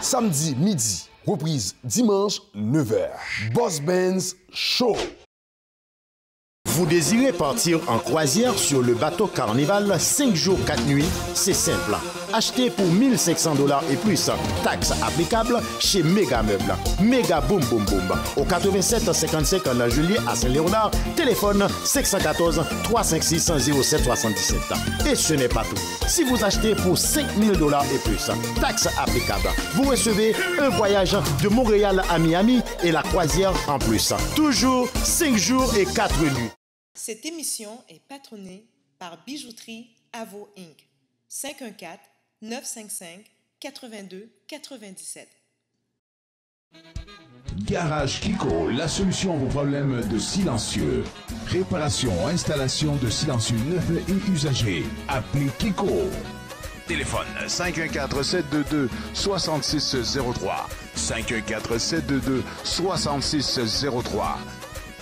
Samedi midi, reprise dimanche 9h. Boss Benz Show. Vous désirez partir en croisière sur le bateau Carnival 5 jours 4 nuits? C'est simple. Achetez pour 1 500 $ et plus, taxes applicables chez Méga Meubles. Méga Boom Boom Boom. Au 87 55 en Juillet à Saint-Léonard, téléphone 514 356 0777. Et ce n'est pas tout. Si vous achetez pour 5 000 $ et plus, taxes applicables, vous recevez un voyage de Montréal à Miami et la croisière en plus. Toujours 5 jours et 4 nuits. Cette émission est patronnée par Bijouterie Avo Inc. 514-955-82-97. Garage Kiko, la solution à vos problèmes de silencieux. Réparation, installation de silencieux neufs et usagés. Appelez Kiko. Téléphone 514-722-6603. 514-722-6603.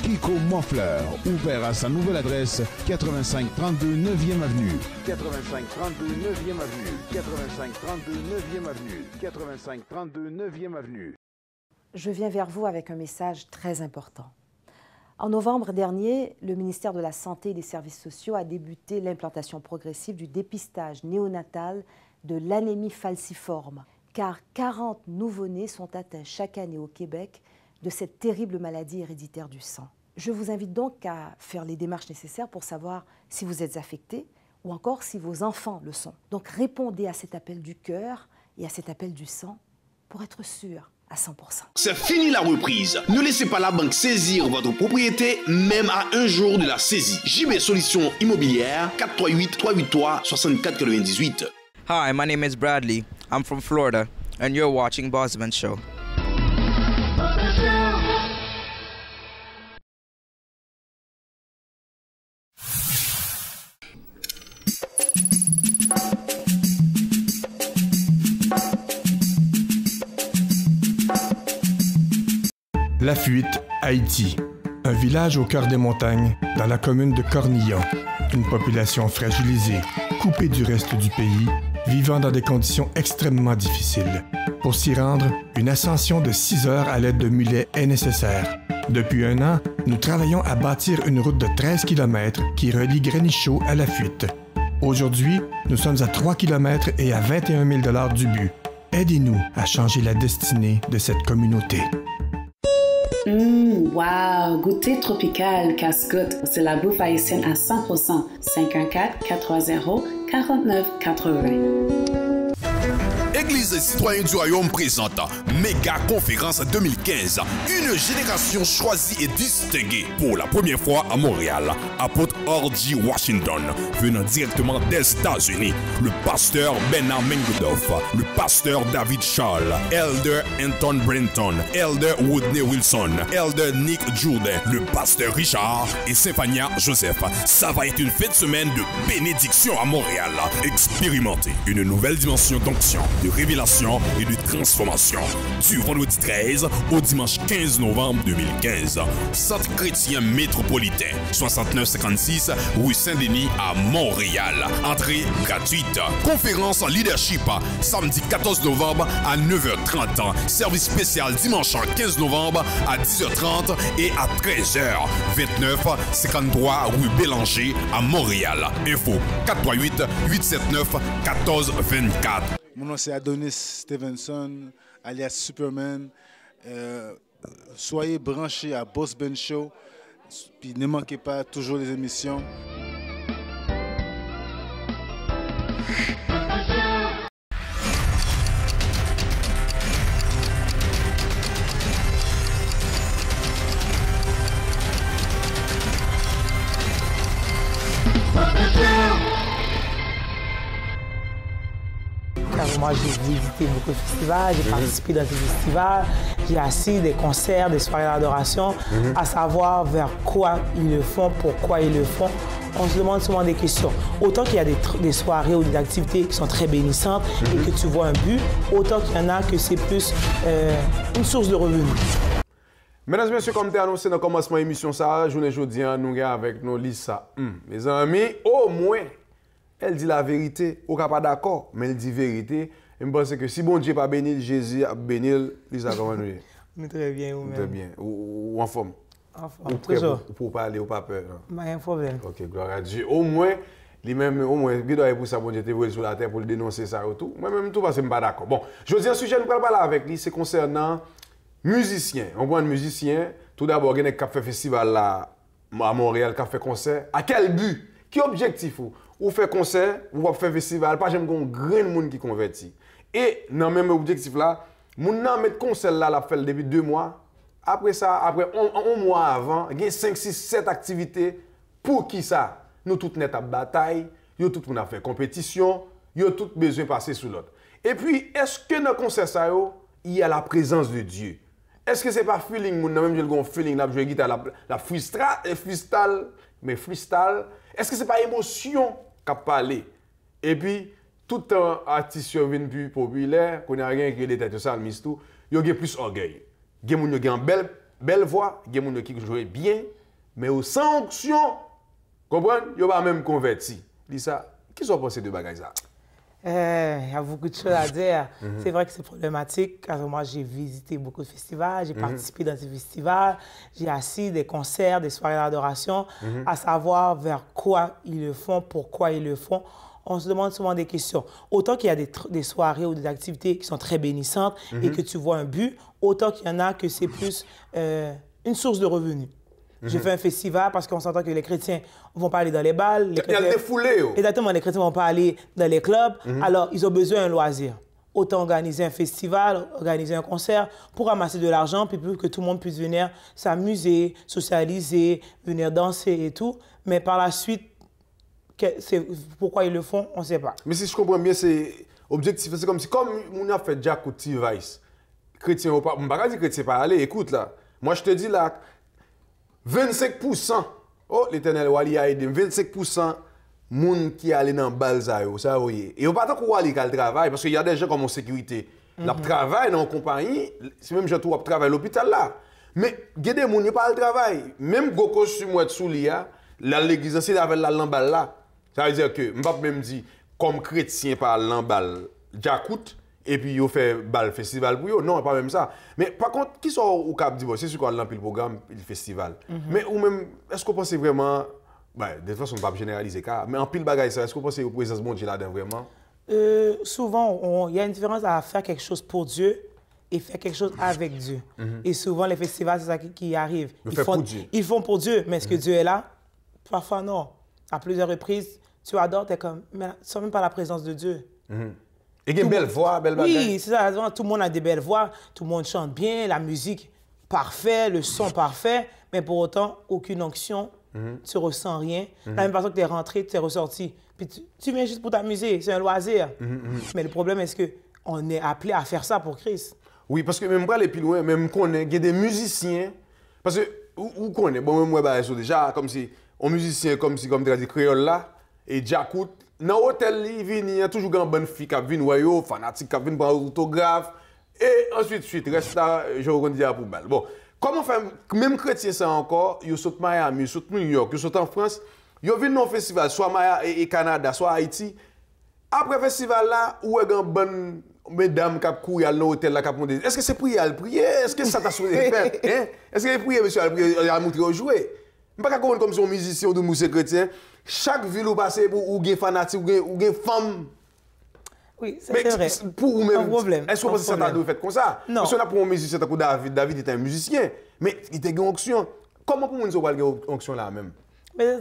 Kiko Moffleur, ouvert à sa nouvelle adresse, 8532 9e Avenue. 8532 9e Avenue. 8532 9e Avenue. 8532 9e Avenue. Je viens vers vous avec un message très important. En novembre dernier, le ministère de la Santé et des Services sociaux a débuté l'implantation progressive du dépistage néonatal de l'anémie falciforme, car 40 nouveau-nés sont atteints chaque année au Québec de cette terrible maladie héréditaire du sang. Je vous invite donc à faire les démarches nécessaires pour savoir si vous êtes affecté ou encore si vos enfants le sont. Donc répondez à cet appel du cœur et à cet appel du sang pour être sûr à 100%. C'est fini la reprise. Ne laissez pas la banque saisir votre propriété, même à un jour de la saisie. JB Solutions Immobilières, 438-383-6498. Hi, my name is Bradley. I'm from Florida, and you're watching Bosman Show. La Fuite, Haïti. Un village au cœur des montagnes, dans la commune de Cornillon. Une population fragilisée, coupée du reste du pays, vivant dans des conditions extrêmement difficiles. Pour s'y rendre, une ascension de 6 heures à l'aide de mulets est nécessaire. Depuis un an, nous travaillons à bâtir une route de 13 km qui relie Grénichot à La Fuite. Aujourd'hui, nous sommes à 3 km et à 21 000 $ du but. Aidez-nous à changer la destinée de cette communauté. Wow! Goûter tropical casse-goutte. C'est la bouffe haïtienne à 100%. 514-430-4980. Église citoyenne du Royaume présente Méga Conférence 2015. Une génération choisie et distinguée. Pour la première fois à Montréal, apôtre R.J. Washington, venant directement des États-Unis. Le pasteur Bernard Mengodoff, le pasteur David Charles, Elder Anton Brenton, Elder Woodney Wilson, Elder Nick Jourdain, le pasteur Richard et Symphania Joseph. Ça va être une fête de semaine de bénédiction à Montréal. Expérimentez une nouvelle dimension d'onction, de révélation et de transformation. Du vendredi 13 au dimanche 15 novembre 2015. Centre chrétien métropolitain, 6956 rue Saint-Denis à Montréal. Entrée gratuite. Conférence en leadership, samedi 14 novembre à 9h30. Service spécial dimanche 15 novembre à 10h30 et à 13h. 2953 rue Bélanger à Montréal. Info 438-879-1424. Mon nom c'est Adonis Stevenson, alias Superman. Soyez branchés à Bosman Show. Puis ne manquez pas toujours les émissions. Moi, j'ai visité beaucoup de festivals, j'ai participé dans des festivals, j'ai assis des concerts, des soirées d'adoration, à savoir vers quoi ils le font, pourquoi ils le font. On se demande souvent des questions. Autant qu'il y a des soirées ou des activités qui sont très bénissantes et que tu vois un but, autant qu'il y en a que c'est plus une source de revenus. Mesdames et messieurs, comme tu as annoncé dans le commencement de l'émission, ça, journée aujourd'hui, nous sommes avec nos Lisa. Mes amis, au moins, elle dit la vérité. Au cas pas d'accord, mais elle dit vérité. Je pense que si bon Dieu pas béni, Jésus a béni, Lisa, comment nous est? Nous très bien, ou même. Très bien. Ou en forme? En forme, toujours. Pour parler, ou pas peur? Pas un problème. Ok, gloire à Dieu. Au moins, lui-même, il doit pour ça, bon Dieu, t'es sur la terre pour le dénoncer ça et tout. Moi-même, tout parce que je ne suis pas d'accord. Bon, je dis un sujet, nous allons parler avec lui, c'est concernant musiciens. On voit un musicien, tout d'abord, il y a un fait festival là, à Montréal, qui fait concert. À quel but? Quel objectif? Ou fait concert, ou fait festival, pas j'aime qu'on grand monde qui convertit. Et dans le même objectif là, moun nan met concert là la fait depuis 2 mois. Après ça, après un mois avant, il y a 5, 6, 7 activités. Pour qui ça? Nous tous net à bataille, yo tout moun a fait compétition, yo tout besoin de passer sous l'autre. Et puis, est-ce que dans le concert ça il y a la présence de Dieu? Est-ce que c'est pas feeling moun nan même j'ai le feeling là jouer guitare la freestyle, mais freestyle, est-ce que c'est pas émotion qu'a parlé? Et puis tout le temps, artistes viennent plus populaires, qu'on a rien qui est des têtes salmistes, ils ont plus orgueil. Il y a des gens qui ont belle voix, il y a des gens qui jouent bien, mais aux sanctions, comprenez? Ils n'ont pas même converti. Dis ça, qu'est-ce que vous pensez de bagages ça? Il y a beaucoup de choses à dire. C'est vrai que c'est problématique, car moi j'ai visité beaucoup de festivals, j'ai participé dans ces festivals, j'ai assis des concerts, des soirées d'adoration, à savoir vers quoi ils le font, pourquoi ils le font. On se demande souvent des questions. Autant qu'il y a des soirées ou des activités qui sont très bénissantes et que tu vois un but, autant qu'il y en a que c'est plus une source de revenus. Je fais un festival parce qu'on s'entend que les chrétiens vont pas aller dans les balles. Il y a des foulées. Exactement, les chrétiens vont pas aller dans les clubs. Alors, ils ont besoin d'un loisir. Autant organiser un festival, organiser un concert pour ramasser de l'argent, puis pour que tout le monde puisse venir s'amuser, socialiser, venir danser et tout. Mais par la suite, pourquoi ils le font, on ne sait pas. Mais si je comprends bien, c'est objectif. C'est comme si, comme on a fait Jack ou T-Vice, chrétiens, on ne va pas dire chrétiens pas aller. Écoute là, moi je te dis là, 25%, oh l'Éternel Wali a aidé, 25% moun qui allent dans le bal, ça voyez. Et on pas tant qu'on Wali qui a le travail, parce qu'il y a des gens comme en sécurité. Ils travaillent dans la compagnie, c'est même gens qui travaillent à l'hôpital là. Mais il y a des gens qui pas le travail. Même go costume ou soulia, l'église c'est avec la lambal là. Ça veut dire que, je ne peux pas même dire, comme chrétien par l'embal, j'écoute, et puis ils fait bal festival pour eux. Non, pas même ça. Mais par contre, qui sont au Cap d'Ivoire? C'est sûr qu'on a le programme, le festival. Mais ou même, est-ce que vous pensez vraiment, de toute façon, on ne peut pas généraliser, mais en pile bagaille, est-ce que vous pensez au présence de Dieu là-dedans vraiment? Souvent, il y a une différence à faire quelque chose pour Dieu et faire quelque chose avec Dieu. Et souvent, les festivals, c'est ça qui arrive. Ils font pour Dieu, mais est-ce que Dieu est là? Parfois, non. À plusieurs reprises, tu adores, tu es comme, mais tu ne sens même pas la présence de Dieu. Et il y a une belle voix, belle bagaille. Oui, c'est ça. Tout le monde a des belles voix, tout le monde chante bien, la musique parfaite, le son parfait, mais pour autant, aucune onction, tu ne ressens rien. De la même façon que tu es rentré, tu es ressorti. Puis tu viens juste pour t'amuser, c'est un loisir. Mais le problème, est-ce qu'on est appelé à faire ça pour Christ? Oui, parce que même pas les plus loin, même qu'on il y a des musiciens, parce que, où qu'on est, bon, moi, déjà, comme si, un musicien comme tu as dit, créole là, et j'écoute, dans l'hôtel, il y a toujours une bonne fille qui vient, fanatique, qui vient prendre autographe, et ensuite, reste là, je vous dis à la poubelle. Bon, comment faire, même chrétien ça encore, ils sont à Miami, ils sont à New York, ils sont en France, ils viennent dans le festival, soit Miami et Canada, soit Haïti. Après le festival là, où est-ce une bonne mesdames qui courent dans l'hôtel là, qui est-ce que c'est prier à le prier? Est-ce que ça t'a souhaité faire? Est-ce que c'est prier, monsieur, à montrer au jouer? Je ne sais pas comme si un musicien ou un musicien chrétien, chaque ville où passe ou des fanatiques ou des femmes. Oui, c'est vrai. Pour vous même, est-ce que vous pensez que ça doit être comme ça? Non. Parce que là, pour un musicien, David était un musicien, mais il était une onction. Comment pour nous avoir une onction là même? Mais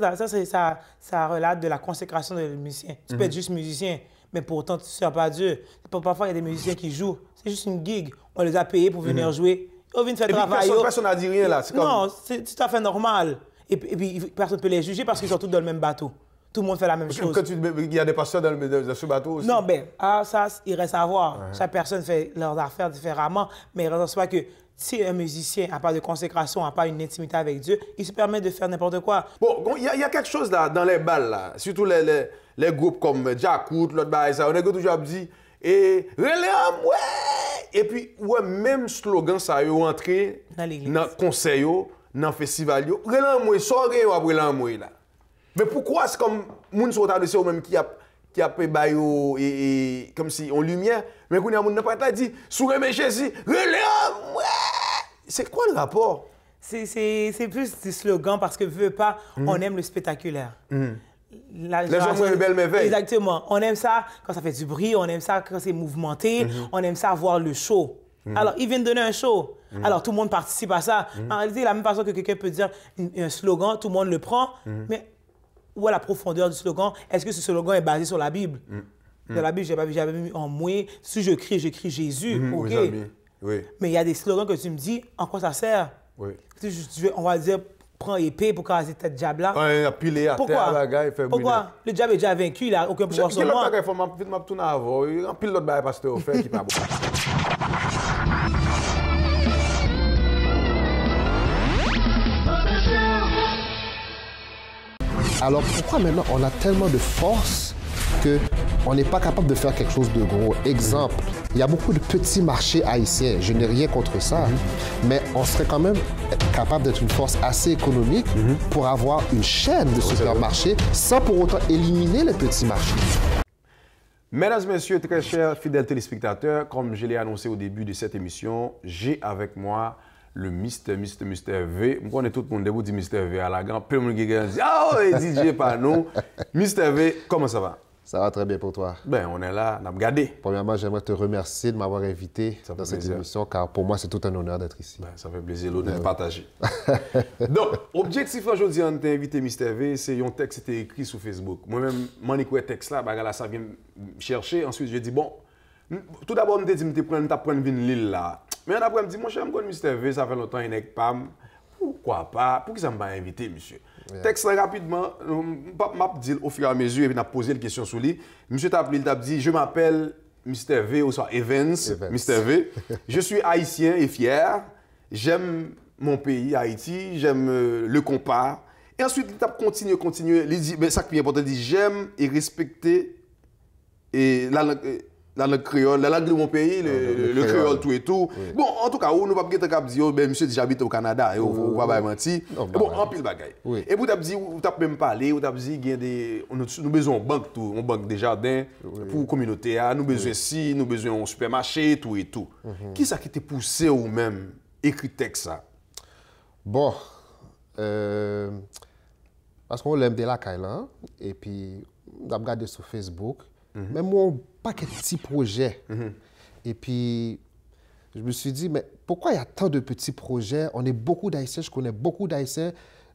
ça relate de la consécration de musicien. Tu peux être juste musicien, mais pourtant tu ne sers pas à Dieu. Parfois, il y a des musiciens qui jouent. C'est juste une gig. On les a payés pour venir jouer. Ils viennent faire travail. Personne n'a dit rien là. Non, c'est tout à fait normal. Et puis, personne ne peut les juger parce qu'ils sont tous dans le même bateau. Tout le monde fait la même chose. Il y a des pasteurs dans ce bateau aussi? Non, ça, il reste à voir. Chaque personne fait leurs affaires différemment. Mais il reste pas que si un musicien n'a pas de consécration, n'a pas une intimité avec Dieu, il se permet de faire n'importe quoi. Bon, il y a quelque chose là, dans les balles, là, surtout les groupes comme J'écoute, l'autre bail, ça, on a toujours dit, et et puis, ouais, même slogan, ça a entré dans le conseil, dans le festival, relan-moi, sorry, après relan-moi là. Mais pourquoi c'est comme moun sont adressés au même qui a payé bayo et comme si en lumière, mais qu'on a moun n'a pas dit sous remet Jésus, relan-moi. C'est quoi le rapport? C'est plus du slogan parce que veut pas, on aime le spectaculaire. Les gens aiment les belles merveilles. Exactement. On aime ça quand ça fait du bruit, on aime ça quand c'est mouvementé, on aime ça voir le show. Alors, ils viennent donner un show. Alors, tout le monde participe à ça. En réalité, de la même façon que quelqu'un peut dire un slogan, tout le monde le prend. Mais où est la profondeur du slogan? Est-ce que ce slogan est basé sur la Bible? Dans la Bible, j'avais mis en moi, si je crie Jésus. OK. Oui. Mais il y a des slogans que tu me dis, en quoi ça sert? Oui. On va dire, prends épée pour caser tête diable là. Il a pilé à terre, la gars, il fait brûler. Pourquoi? Le diable est déjà vaincu, il n'a aucun pouvoir sur moi. Il faut vite tourner avant. Il a pile l'autre bail pasteur au fait qui pas bon. Alors pourquoi maintenant on a tellement de force qu'on n'est pas capable de faire quelque chose de gros. Exemple, il y a beaucoup de petits marchés haïtiens. Je n'ai rien contre ça, mais on serait quand même capable d'être une force assez économique pour avoir une chaîne de supermarchés sans pour autant éliminer les petits marchés. Mesdames et messieurs, très chers fidèles téléspectateurs, comme je l'ai annoncé au début de cette émission, j'ai avec moi le Mr V. Je connais tout le monde debout dit Mr V à la grande. Peu de monde qui dit ah oui, DJ pas nous. Mr V, comment ça va? Ça va très bien pour toi. Ben, on est là, on a regardé. Premièrement, j'aimerais te remercier de m'avoir invité dans cette émission, car pour moi, c'est tout un honneur d'être ici. Ben, ça fait plaisir, l'honneur partagé. Donc, objectif aujourd'hui, on t'a invité Mr V, c'est un texte qui était écrit sur Facebook. Moi-même, je suis texte là, ça vient me chercher. Ensuite, je dis, bon, tout d'abord, je me dis, je prends une l'île là. Mais après, je me dis, mon cher, je connais Mr V, ça fait longtemps, il n'est pas. Pourquoi pas? Pour qui ça m'a invité, monsieur? Texte rapidement, m'a dit au fur et à mesure, et puis m'a posé une question sur lui. Monsieur t'a appelé, il t'a dit, je m'appelle Mr V, ou soit Evans. Mr V. Je suis haïtien et fier. J'aime mon pays, Haïti. J'aime le compas. Et ensuite, il t'a continué. Il dit, mais ça qui est important, il dit, j'aime et respecter la langue créole, la langue de mon pays, le créole, tout et tout. Oui. Bon, en tout cas, nous ne pouvons pas dire, ben, monsieur, j'habite au Canada, et on ne va pas mentir. Bon, en pile bagaille. Oui. Et vous avez dit, vous avez même parlé, vous avez dit, nous avons besoin de banque, tout, on banque des jardins pour la communauté, nous avons besoin si, nous avons besoin d'un supermarché, tout et tout. Qui ça qui t'a poussé ou même écrit texte ça? Bon, parce qu'on l'aime de la Kaila, et puis, on a regardé sur Facebook. Même moi, pas de petits projets. Et puis, je me suis dit, mais pourquoi il y a tant de petits projets? On est beaucoup d'Haïtiens, je connais beaucoup d'Haïtiens.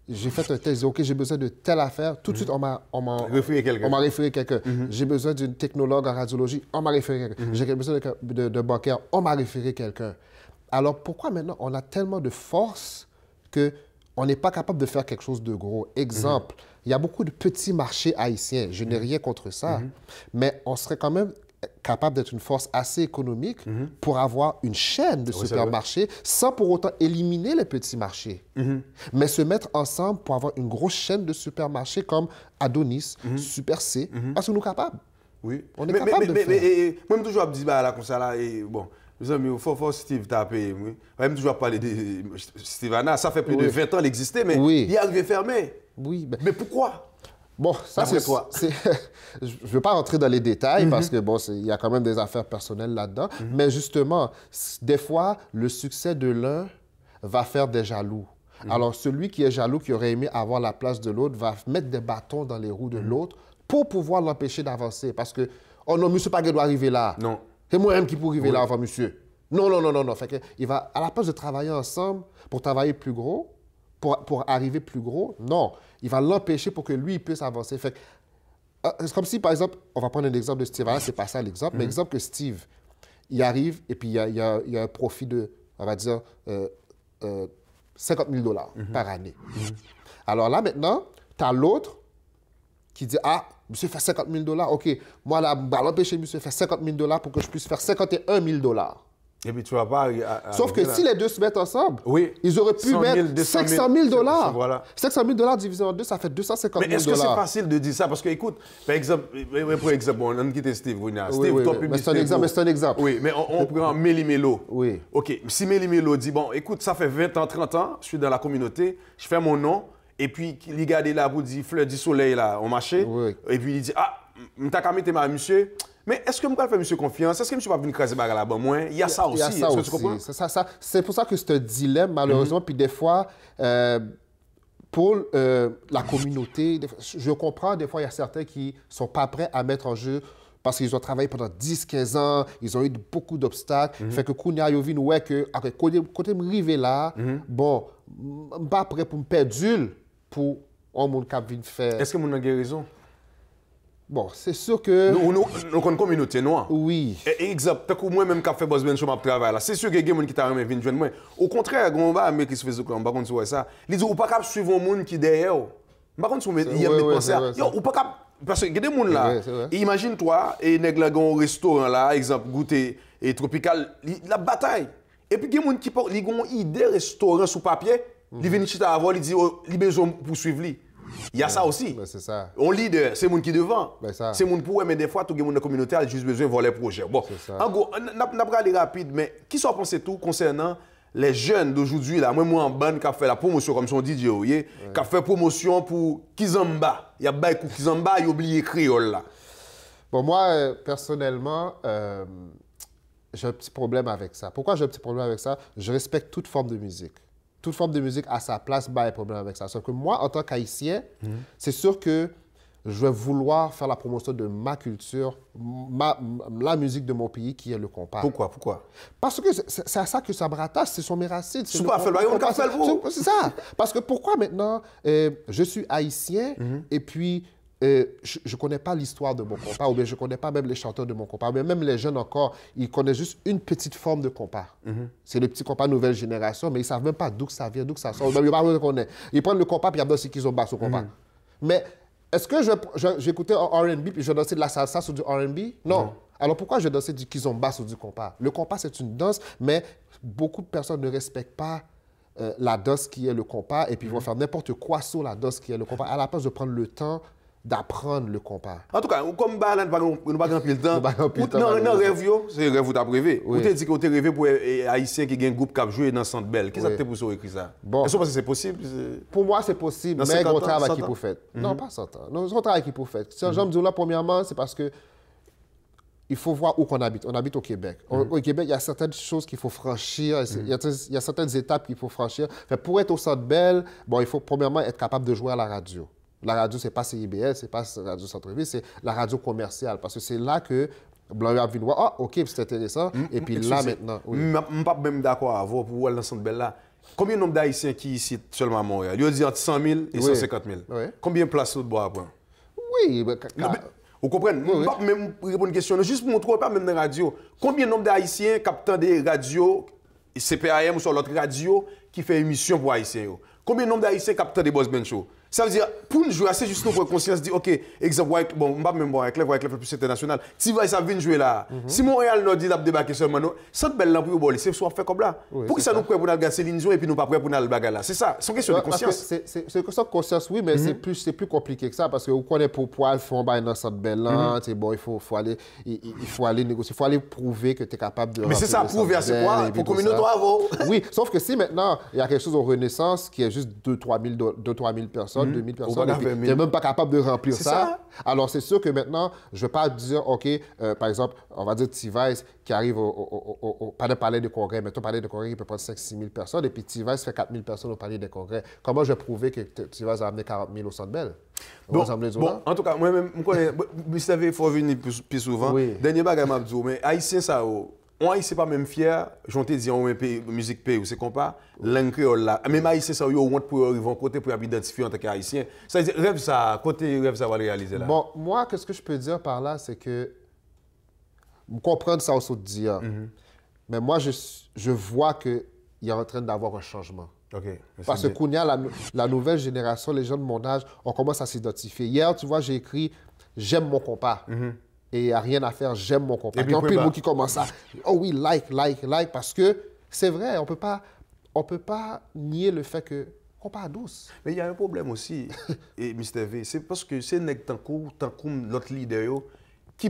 J'ai fait un test, OK, j'ai besoin de telle affaire. Tout de suite, on m'a référé quelqu'un. J'ai besoin d'une technologue en radiologie, on m'a référé quelqu'un. J'ai besoin de bancaire, on m'a référé quelqu'un. Alors, pourquoi maintenant on a tellement de force qu'on n'est pas capable de faire quelque chose de gros? Exemple, il y a beaucoup de petits marchés haïtiens. Je n'ai rien contre ça, mais on serait quand même capable d'être une force assez économique pour avoir une chaîne de supermarchés sans pour autant éliminer les petits marchés. Mais se mettre ensemble pour avoir une grosse chaîne de supermarchés comme Adonis, Super C, parce que nous sommes capables. Oui. On est capable de faire. Mais moi, toujours dit là comme ça, là, et bon, mes amis, il faut Steve taper. Même toujours parler de Steve Anna, ça fait plus de 20 ans qu'il existait, mais il est arrivé fermé. Oui. Mais pourquoi? Bon, ça c'est toi. Je ne veux pas rentrer dans les détails parce que bon, il y a quand même des affaires personnelles là-dedans. Mais justement, des fois, le succès de l'un va faire des jaloux. Alors, celui qui est jaloux, qui aurait aimé avoir la place de l'autre, va mettre des bâtons dans les roues de l'autre pour pouvoir l'empêcher d'avancer. Parce que, oh non, monsieur Paguet doit arriver là. Non. C'est moi-même qui peux arriver là avant monsieur. Non. Fait que, il va, à la place de travailler ensemble pour travailler plus gros, pour arriver plus gros, non. Il va l'empêcher pour que lui, il puisse avancer. Fait que, c'est comme si, par exemple, on va prendre un exemple de Steve. C'est pas ça l'exemple, mais exemple que Steve, il arrive et puis il y a un profit de, on va dire, 50 000 $ par année. Alors là, maintenant, tu as l'autre qui dit, ah, monsieur fait 50 000 $, OK, moi, là, je vais l'empêcher, monsieur, faire 50 000 $ pour que je puisse faire 51 000 $. Et puis tu vas pas... Sauf que si les deux se mettent ensemble, ils auraient pu mettre 500 000 $. Voilà. 500 000 $ divisé en deux, ça fait 250 000 $. Mais est-ce que c'est facile de dire ça? Parce que, écoute, par exemple, on a quitté Steve. Steve, toi, mais c'est un exemple. Oui, mais on prend Méli Mélo. Oui. OK, si Méli Mélo dit, bon, écoute, ça fait 20 ans, 30 ans, je suis dans la communauté, je fais mon nom, et puis il regarde là, pour dire fleur du soleil, là, au marché, et puis il dit, ah, t'as qu'à mettre ma monsieur. Mais est-ce que je peux faire monsieur confiance? Est-ce que monsieur va venir craser bagarre là-bas? Il y a ça aussi. Est-ce que tu comprends? C'est pour ça que c'est un dilemme, malheureusement. Puis des fois, pour la communauté, je comprends, des fois, il y a certains qui ne sont pas prêts à mettre en jeu parce qu'ils ont travaillé pendant 10-15 ans, ils ont eu beaucoup d'obstacles. Fait que Kounia Yovin, ouais, que quand me arrive là, bon, je ne suis pas prêt pour me perdre pour un monde qui vient faire. Est-ce que vous avez guérison? Bon, c'est sûr que... Nous sommes une communauté noire. Oui. Exemple, tant que moi-même, qui fait Bosben sur ma travail, c'est sûr que les gens qui t'ont remis viennent joindre moi. Au contraire, quand on va à qui se fait on va contre ça. Ils disent, on ne peut pas suivre un monde qui est derrière. Par contre, on peut penser à... On peut pas... Parce que il y a des gens là, imagine-toi, et nèg là un restaurant là, exemple, goûter et tropical, la bataille. Et puis il y a des gens qui ont une idée restaurant sous papier, ils viennent chita avoir, ils disent, ils besoin poursuivre lui. Il y a ça aussi. C'est ça. On leader, c'est le monde qui est devant. Ça. C'est le monde pour, mais des fois, tout le monde dans la communauté a juste besoin de voir les projets. Bon, en gros, on a parlé rapide, mais qui sont pensé tout concernant les jeunes d'aujourd'hui, là, moi en bande, qui a fait la promotion comme son DJ, qui a fait promotion pour Kizomba. Il y a beaucoup Kizomba, il a oublié créole là. Bon, moi, personnellement, j'ai un petit problème avec ça. Pourquoi j'ai un petit problème avec ça? Je respecte toute forme de musique. Toute forme de musique à sa place, bah, il y a un problème avec ça. Sauf que moi, en tant qu'Haïtien, c'est sûr que je vais vouloir faire la promotion de ma culture, la musique de mon pays qui est le compas. Pourquoi? Parce que c'est à ça que ça me rattache, ce sont mes racines. C'est ça. Parce que pourquoi maintenant, je suis haïtien et puis je ne connais pas l'histoire de mon compas, ou bien je ne connais pas même les chanteurs de mon compas, ou bien même les jeunes encore, ils connaissent juste une petite forme de compas. C'est le petit compas nouvelle génération, mais ils ne savent même pas d'où ça vient, d'où ça sort. Ils prennent le compas, puis ils dansent qu'ils ont bas au compas. Mais est-ce que j'écoutais un R&B, puis je dansais de la salsa sur du R&B? Non. Alors pourquoi je dansais du kizomba sur du compas? Le compas, c'est une danse, mais beaucoup de personnes ne respectent pas la danse qui est le compas, et puis ils vont faire n'importe quoi sur la danse qui est le compas, à la place de prendre le temps d'apprendre le compas. En tout cas, comme Balan, nous pas grand le temps. Non, rêve, c'est rêve où tu as rêvé. Ou tu dit que tu as rêvé pour les Haïtiens qui ont un groupe qui a joué dans Centre Bell. Qu'est-ce que tu as pour ça écrit ça? Bon. Est-ce que c'est possible? Pour moi, c'est possible, mais il y a un travail qui peut faire. Non, pas 100 ans. Non, c'est un travail qui peut faire. Si j'aime dire là, premièrement, c'est parce que il faut voir où qu'on habite. On habite au Québec. Au Québec, il y a certaines choses qu'il faut franchir. Il y a certaines étapes qu'il faut franchir. Mais pour être au Centre Bell, bon, il faut premièrement être capable de jouer à la radio. La radio, ce n'est pas CIBL, ce n'est pas Radio Centre-Ville, c'est la radio commerciale. Parce que c'est là que Blanc a vu voir, ah, OK, c'est intéressant. Et puis là, maintenant. Je ne suis pas même d'accord avec vous pour aller dans Centre Bell là. Combien de nombre d'Haïtiens qui ici seulement à Montréal? Il y a dit entre 100 000 et 150 000. Combien de places vous bois après? Oui, vous comprenez? Je ne vais pas même répondre à une question. Juste pour montrer, pas même dans la radio. Combien de nombre d'Haïtiens captant des radios, CPAM ou sur l'autre radio, qui fait émission pour Haïtiens? Combien de nombre d'Haïtiens captant des Boss Ben Show? Ça veut dire, pour nous jouer, c'est juste nous pour conscience, dire, OK, exemple, bon, on ne va pas même voir avec le plus international. Si ça vient jouer là, si Montréal nous dit de débarquer seulement, cette belle lampe pour c'est soit fait comme là. Pour que ça nous prête pour nous regarder Céline Dion et puis nous pas prêt pour nous le bagarre là. C'est ça, c'est une question de conscience. C'est une question de conscience, oui, mais c'est plus compliqué que ça parce que vous connaissez pour pouvoir faire dans cette belle là, bon, il faut aller négocier, il faut aller prouver que tu es capable de. Mais c'est ça, prouver, c'est quoi? Pour communiquer avant. Oui, sauf que si maintenant, il y a quelque chose en Renaissance qui est juste 2-3 000 personnes, 2000 personnes, tu n'es même pas capable de remplir ça. Alors, c'est sûr que maintenant, je ne vais pas dire, OK, par exemple, on va dire T-Vice qui arrive au palais de congrès. Mettons, palais de congrès, il peut prendre 5-6 000 personnes, et puis T-Vice fait 4 000 personnes au palais de congrès. Comment je vais prouver que T-Vice a amené 40 000 au Centre Bell? Bon, en tout cas, moi-même, je connais, vous savez, il faut venir plus souvent. Dernier bagage, je dis, mais Haïtien, ça, on Haïtien pas même fier, j'en te dis, on musique pays, c'est compas, langue créole là. Même Haïtien, ça, on honte pour arriver en côté pour identifier en tant qu'Haïtien. Ça veut dire, rêve ça, côté rêve ça va le réaliser là. Bon, moi, qu'est-ce que je peux dire par là, c'est que, vous comprenez ça aussi de dire, mais moi, je vois qu'il est en train d'avoir un changement. Parce que Kounia, la nouvelle génération, les gens de mon âge, on commence à s'identifier. Hier, tu vois, j'ai écrit « J'aime mon compas ». Et il n'y a rien à faire, j'aime mon compas. Il y a plein de mots qui commencent à « Oh oui, like », parce que c'est vrai, on peut pas nier le fait que compas douce. Mais il y a un problème aussi, et Mr. V, c'est parce que c'est nèg tant comme l'autre leader,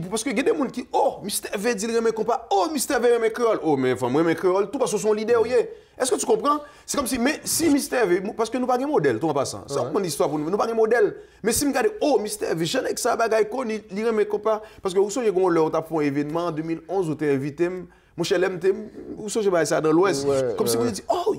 parce que il y a des gens qui oh, Mr. V dit remet compas, oh, Mr. V remet créole, oh, mais enfin, moi, remet créole, tout parce que son leader, est-ce que tu comprends? C'est comme si, mais si Mr. V, parce que nous pas de modèle, tout en passant, c'est une histoire pour nous, nous pas de modèle. Mais si je regarde, oh, Mr. V, je n'ai que ça, bagaille, il remet compas, parce que vous savez, quand on a fait un événement en 2011 où tu es invité, mon cher Lem, vous savez, ça dans l'Ouest, comme si vous dites, oh,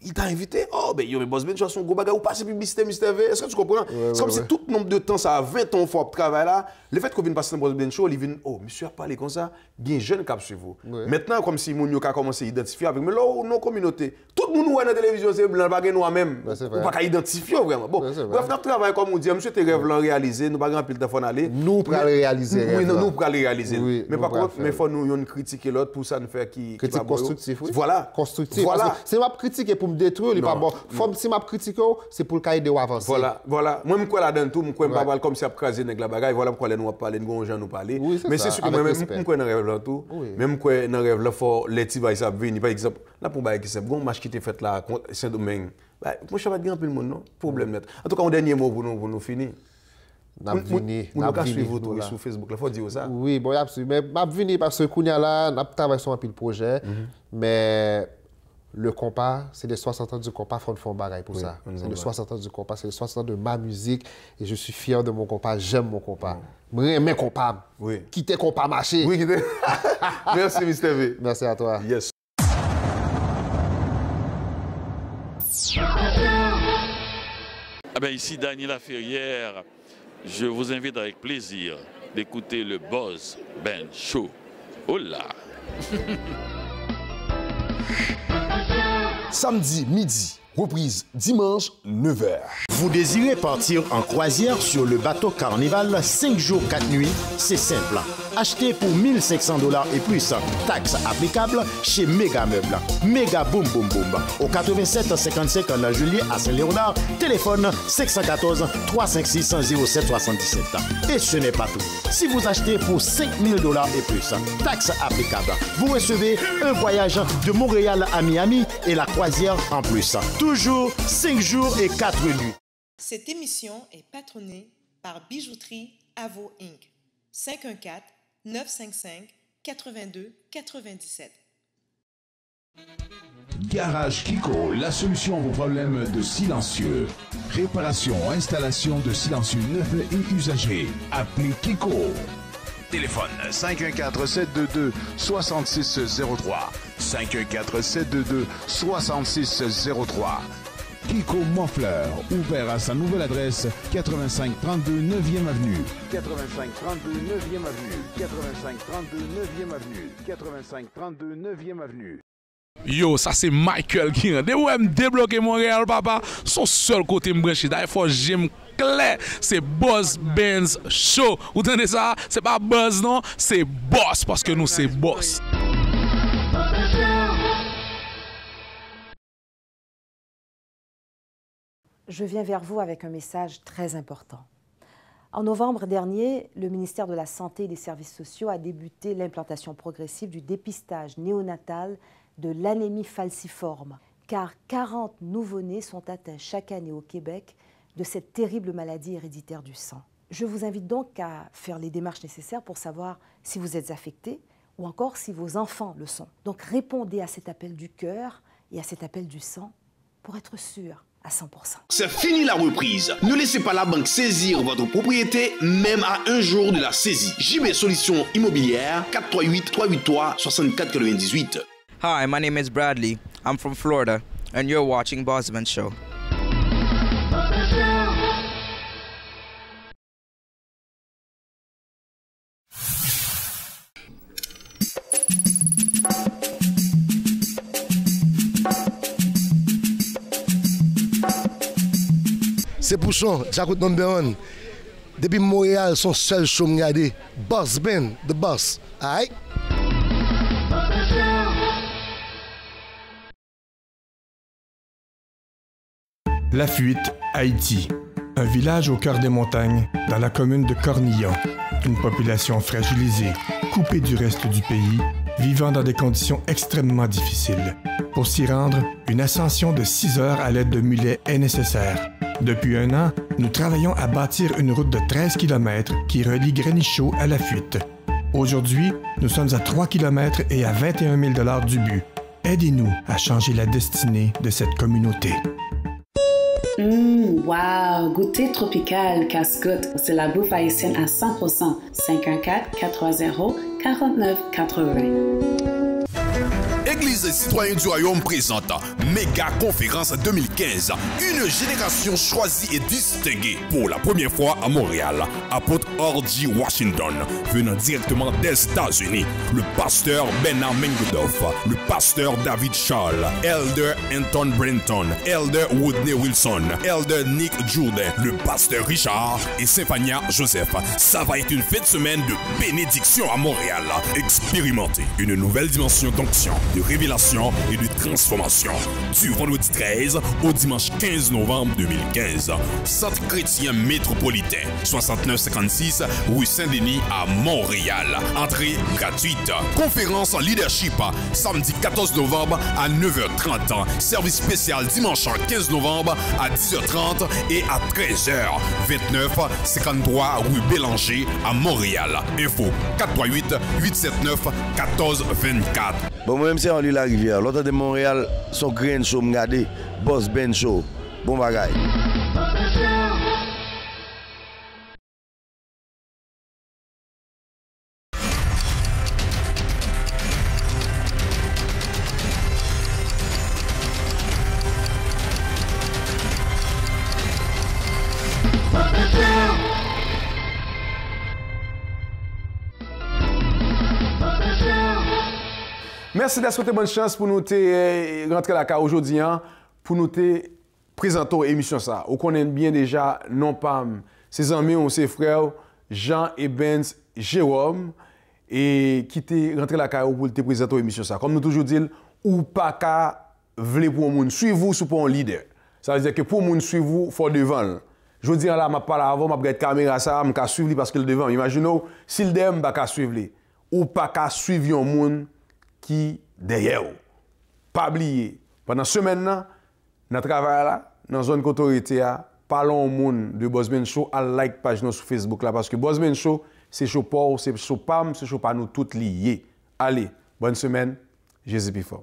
il t'a invité, oh, ben, yo, mais Boss Ben, tu as son gros bagage, ou passer publicité, Mr. V, est-ce que tu comprends? C'est comme si tout nombre de temps, ça a 20 ans fort travail là, le fait qu'on vienne passer dans Boss Ben Show, il vient, oh, monsieur a parlé comme ça, il y a un jeune cap sur vous. Maintenant, comme si mon a commencé à identifier avec, mais là, nos communautés, tout le monde dans la télévision, c'est blanc, pas nous même, ou pas identifier vraiment. Bon, bref, notre travail, comme on dit, monsieur, tes rêves l'ont réalisé, nous pas grand pile téléphone aller. Nous pour les réaliser. Oui, nous pour les réaliser. Mais par contre, il faut nous critiquer l'autre pour ça nous faire qui. Critique constructive, oui. Voilà. Constructive. Voilà. C'est ma critique pour me détruire, il pas bon. Si ma critique, c'est pour le cahier de avancer. Voilà. Moi, je crois là-dedans tout, je crois pas comme si à craser avec la bagaille, voilà pourquoi nous parler, nous gens nous parler. Mais c'est sûr que moi-même, je crois dans rêve là tout. Même je crois dans rêve là, faut les petits va ça venir par exemple. Là pour bailler qui c'est bon match qui était fait là contre Saint-Domingue. Bah, moi, je vais dire un peu le monde, non? Problème net. En tout cas, un dernier mot pour nous finir. N'a vini, n'a vini vous sur Facebook, il faut dire ça. Oui, bon, absolument. Mais n'a vini parce que Kounia là, n'a travaillé sur un pile projet, mais le compas, c'est les 60 ans du compas, il faut un bagaille pour ça. C'est les 60 ans du compas, c'est les 60 ans de ma musique et je suis fier de mon compas, j'aime mon compas. Mes compas. Oui. Quitter compas marché. Oui, merci Mr. V. Merci à toi. Yes. Ah ben ici Daniel Laferrière. Je vous invite avec plaisir d'écouter le Buzz Ben Show. Oh là! Samedi midi, reprise dimanche 9h. Vous désirez partir en croisière sur le bateau Carnival 5 jours 4 nuits? C'est simple. Achetez pour 1 500 $ et plus, taxes applicables chez Méga Meubles. Méga Boom Boom Boom. Au 87 55 en Juillet à Saint-Léonard. Téléphone 514 356 07 77. Et ce n'est pas tout. Si vous achetez pour 5 000 $ et plus, taxes applicables, vous recevez un voyage de Montréal à Miami et la croisière en plus. Toujours 5 jours et 4 nuits. Cette émission est patronnée par Bijouterie Avo Inc. 514-955-82-97. Garage Kiko, la solution à vos problèmes de silencieux. Réparation, installation de silencieux neufs et usagés. Appelez Kiko. Téléphone 514-722-6603. 514-722-6603. Kiko Monfleur, ouvert à sa nouvelle adresse 8532 9e Avenue. 8532 9e Avenue. 8532 9e Avenue. 8532 9e Avenue. Yo, ça c'est Michael qui rend. Dès où je débloqué Montréal, papa, son seul côté me branché. D'ailleurs, il faut que j'aime clair. C'est Buzz Benz Show. Vous entendez ça? C'est pas Buzz, non? C'est Boss, parce que nous, c'est Boss. Je viens vers vous avec un message très important. En novembre dernier, le ministère de la Santé et des Services sociaux a débuté l'implantation progressive du dépistage néonatal de l'anémie falciforme, car 40 nouveau-nés sont atteints chaque année au Québec de cette terrible maladie héréditaire du sang. Je vous invite donc à faire les démarches nécessaires pour savoir si vous êtes affecté ou encore si vos enfants le sont. Donc répondez à cet appel du cœur et à cet appel du sang pour être sûr à 100%. C'est fini la reprise. Ne laissez pas la banque saisir votre propriété, même à un jour de la saisie. JB Solutions Immobilières, 438-383-6498. Hi, my name is Bradley. I'm from Florida, and you're watching Bosman Show. C'est pour ça, j'écoute number one. Depuis Montréal, son seul show me regarder. Boss Ben, the boss. Aïe. La Fuite, Haïti. Un village au cœur des montagnes, dans la commune de Cornillon. Une population fragilisée, coupée du reste du pays, vivant dans des conditions extrêmement difficiles. Pour s'y rendre, une ascension de 6 heures à l'aide de mulets est nécessaire. Depuis un an, nous travaillons à bâtir une route de 13 km qui relie Grénichaud à La Fuite. Aujourd'hui, nous sommes à 3 km et à 21 000 $ du but. Aidez-nous à changer la destinée de cette communauté. Wow! Goûter tropical casse-goutte. C'est la bouffe haïtienne à 100%. 514-480-4980. Église citoyen du royaume présente Méga Conférence 2015. Une génération choisie et distinguée pour la première fois à Montréal. Apôtre Orji Washington, venant directement des États-Unis. Le pasteur Benjamin Goodolph, le pasteur David Charles, Elder Anton Brenton, Elder Woodney Wilson, Elder Nick Jourdain, le pasteur Richard et Symphania Joseph. Ça va être une fête semaine de bénédiction à Montréal. Expérimentez une nouvelle dimension d'onction, de révélation et de transformation. Du vendredi 13 au dimanche 15 novembre 2015. Centre chrétien métropolitain, 6956 rue Saint-Denis à Montréal. Entrée gratuite. Conférence leadership, samedi 14 novembre à 9h30. Service spécial dimanche 15 novembre à 10h30 et à 13h. 29 53 rue Bélanger à Montréal. Info 438-879-1424. Bon, moi-même, c'est Henri Larivière. L'autre de Montréal, son grain show, m'gade, Boss Ben Show. Bon bagaille. Merci de souhaiter bonne chance pour nous rentrer la carte aujourd'hui, pour nous présenter l'émission ça. On connaît bien déjà non pas ses amis ou ses frères Jean et Benz Jérôme et qui te rentré la carte pour te présenter l'émission ça. Comme nous toujours disons, ou pas qu'à vle pour moun suivre vous sous pour un leader. Ça veut dire que pour moun suivre vous, faut devant. Je dis là, m'a parlé avant, m'a regarder caméra ça, m'a suivre parce que le devant. Imaginez s'il dem pas qu'à suivre ou pas qu'à suivre un moun qui derrière. Pas oublier. Pendant semaine là, dans travail là, dans zone autorité parlons au monde de Boss Ben Show, à like page sur Facebook là parce que Boss Ben Show, c'est show pour, c'est show pam, c'est show pas nous toutes liés. Allez, bonne semaine. Jésus plus fort.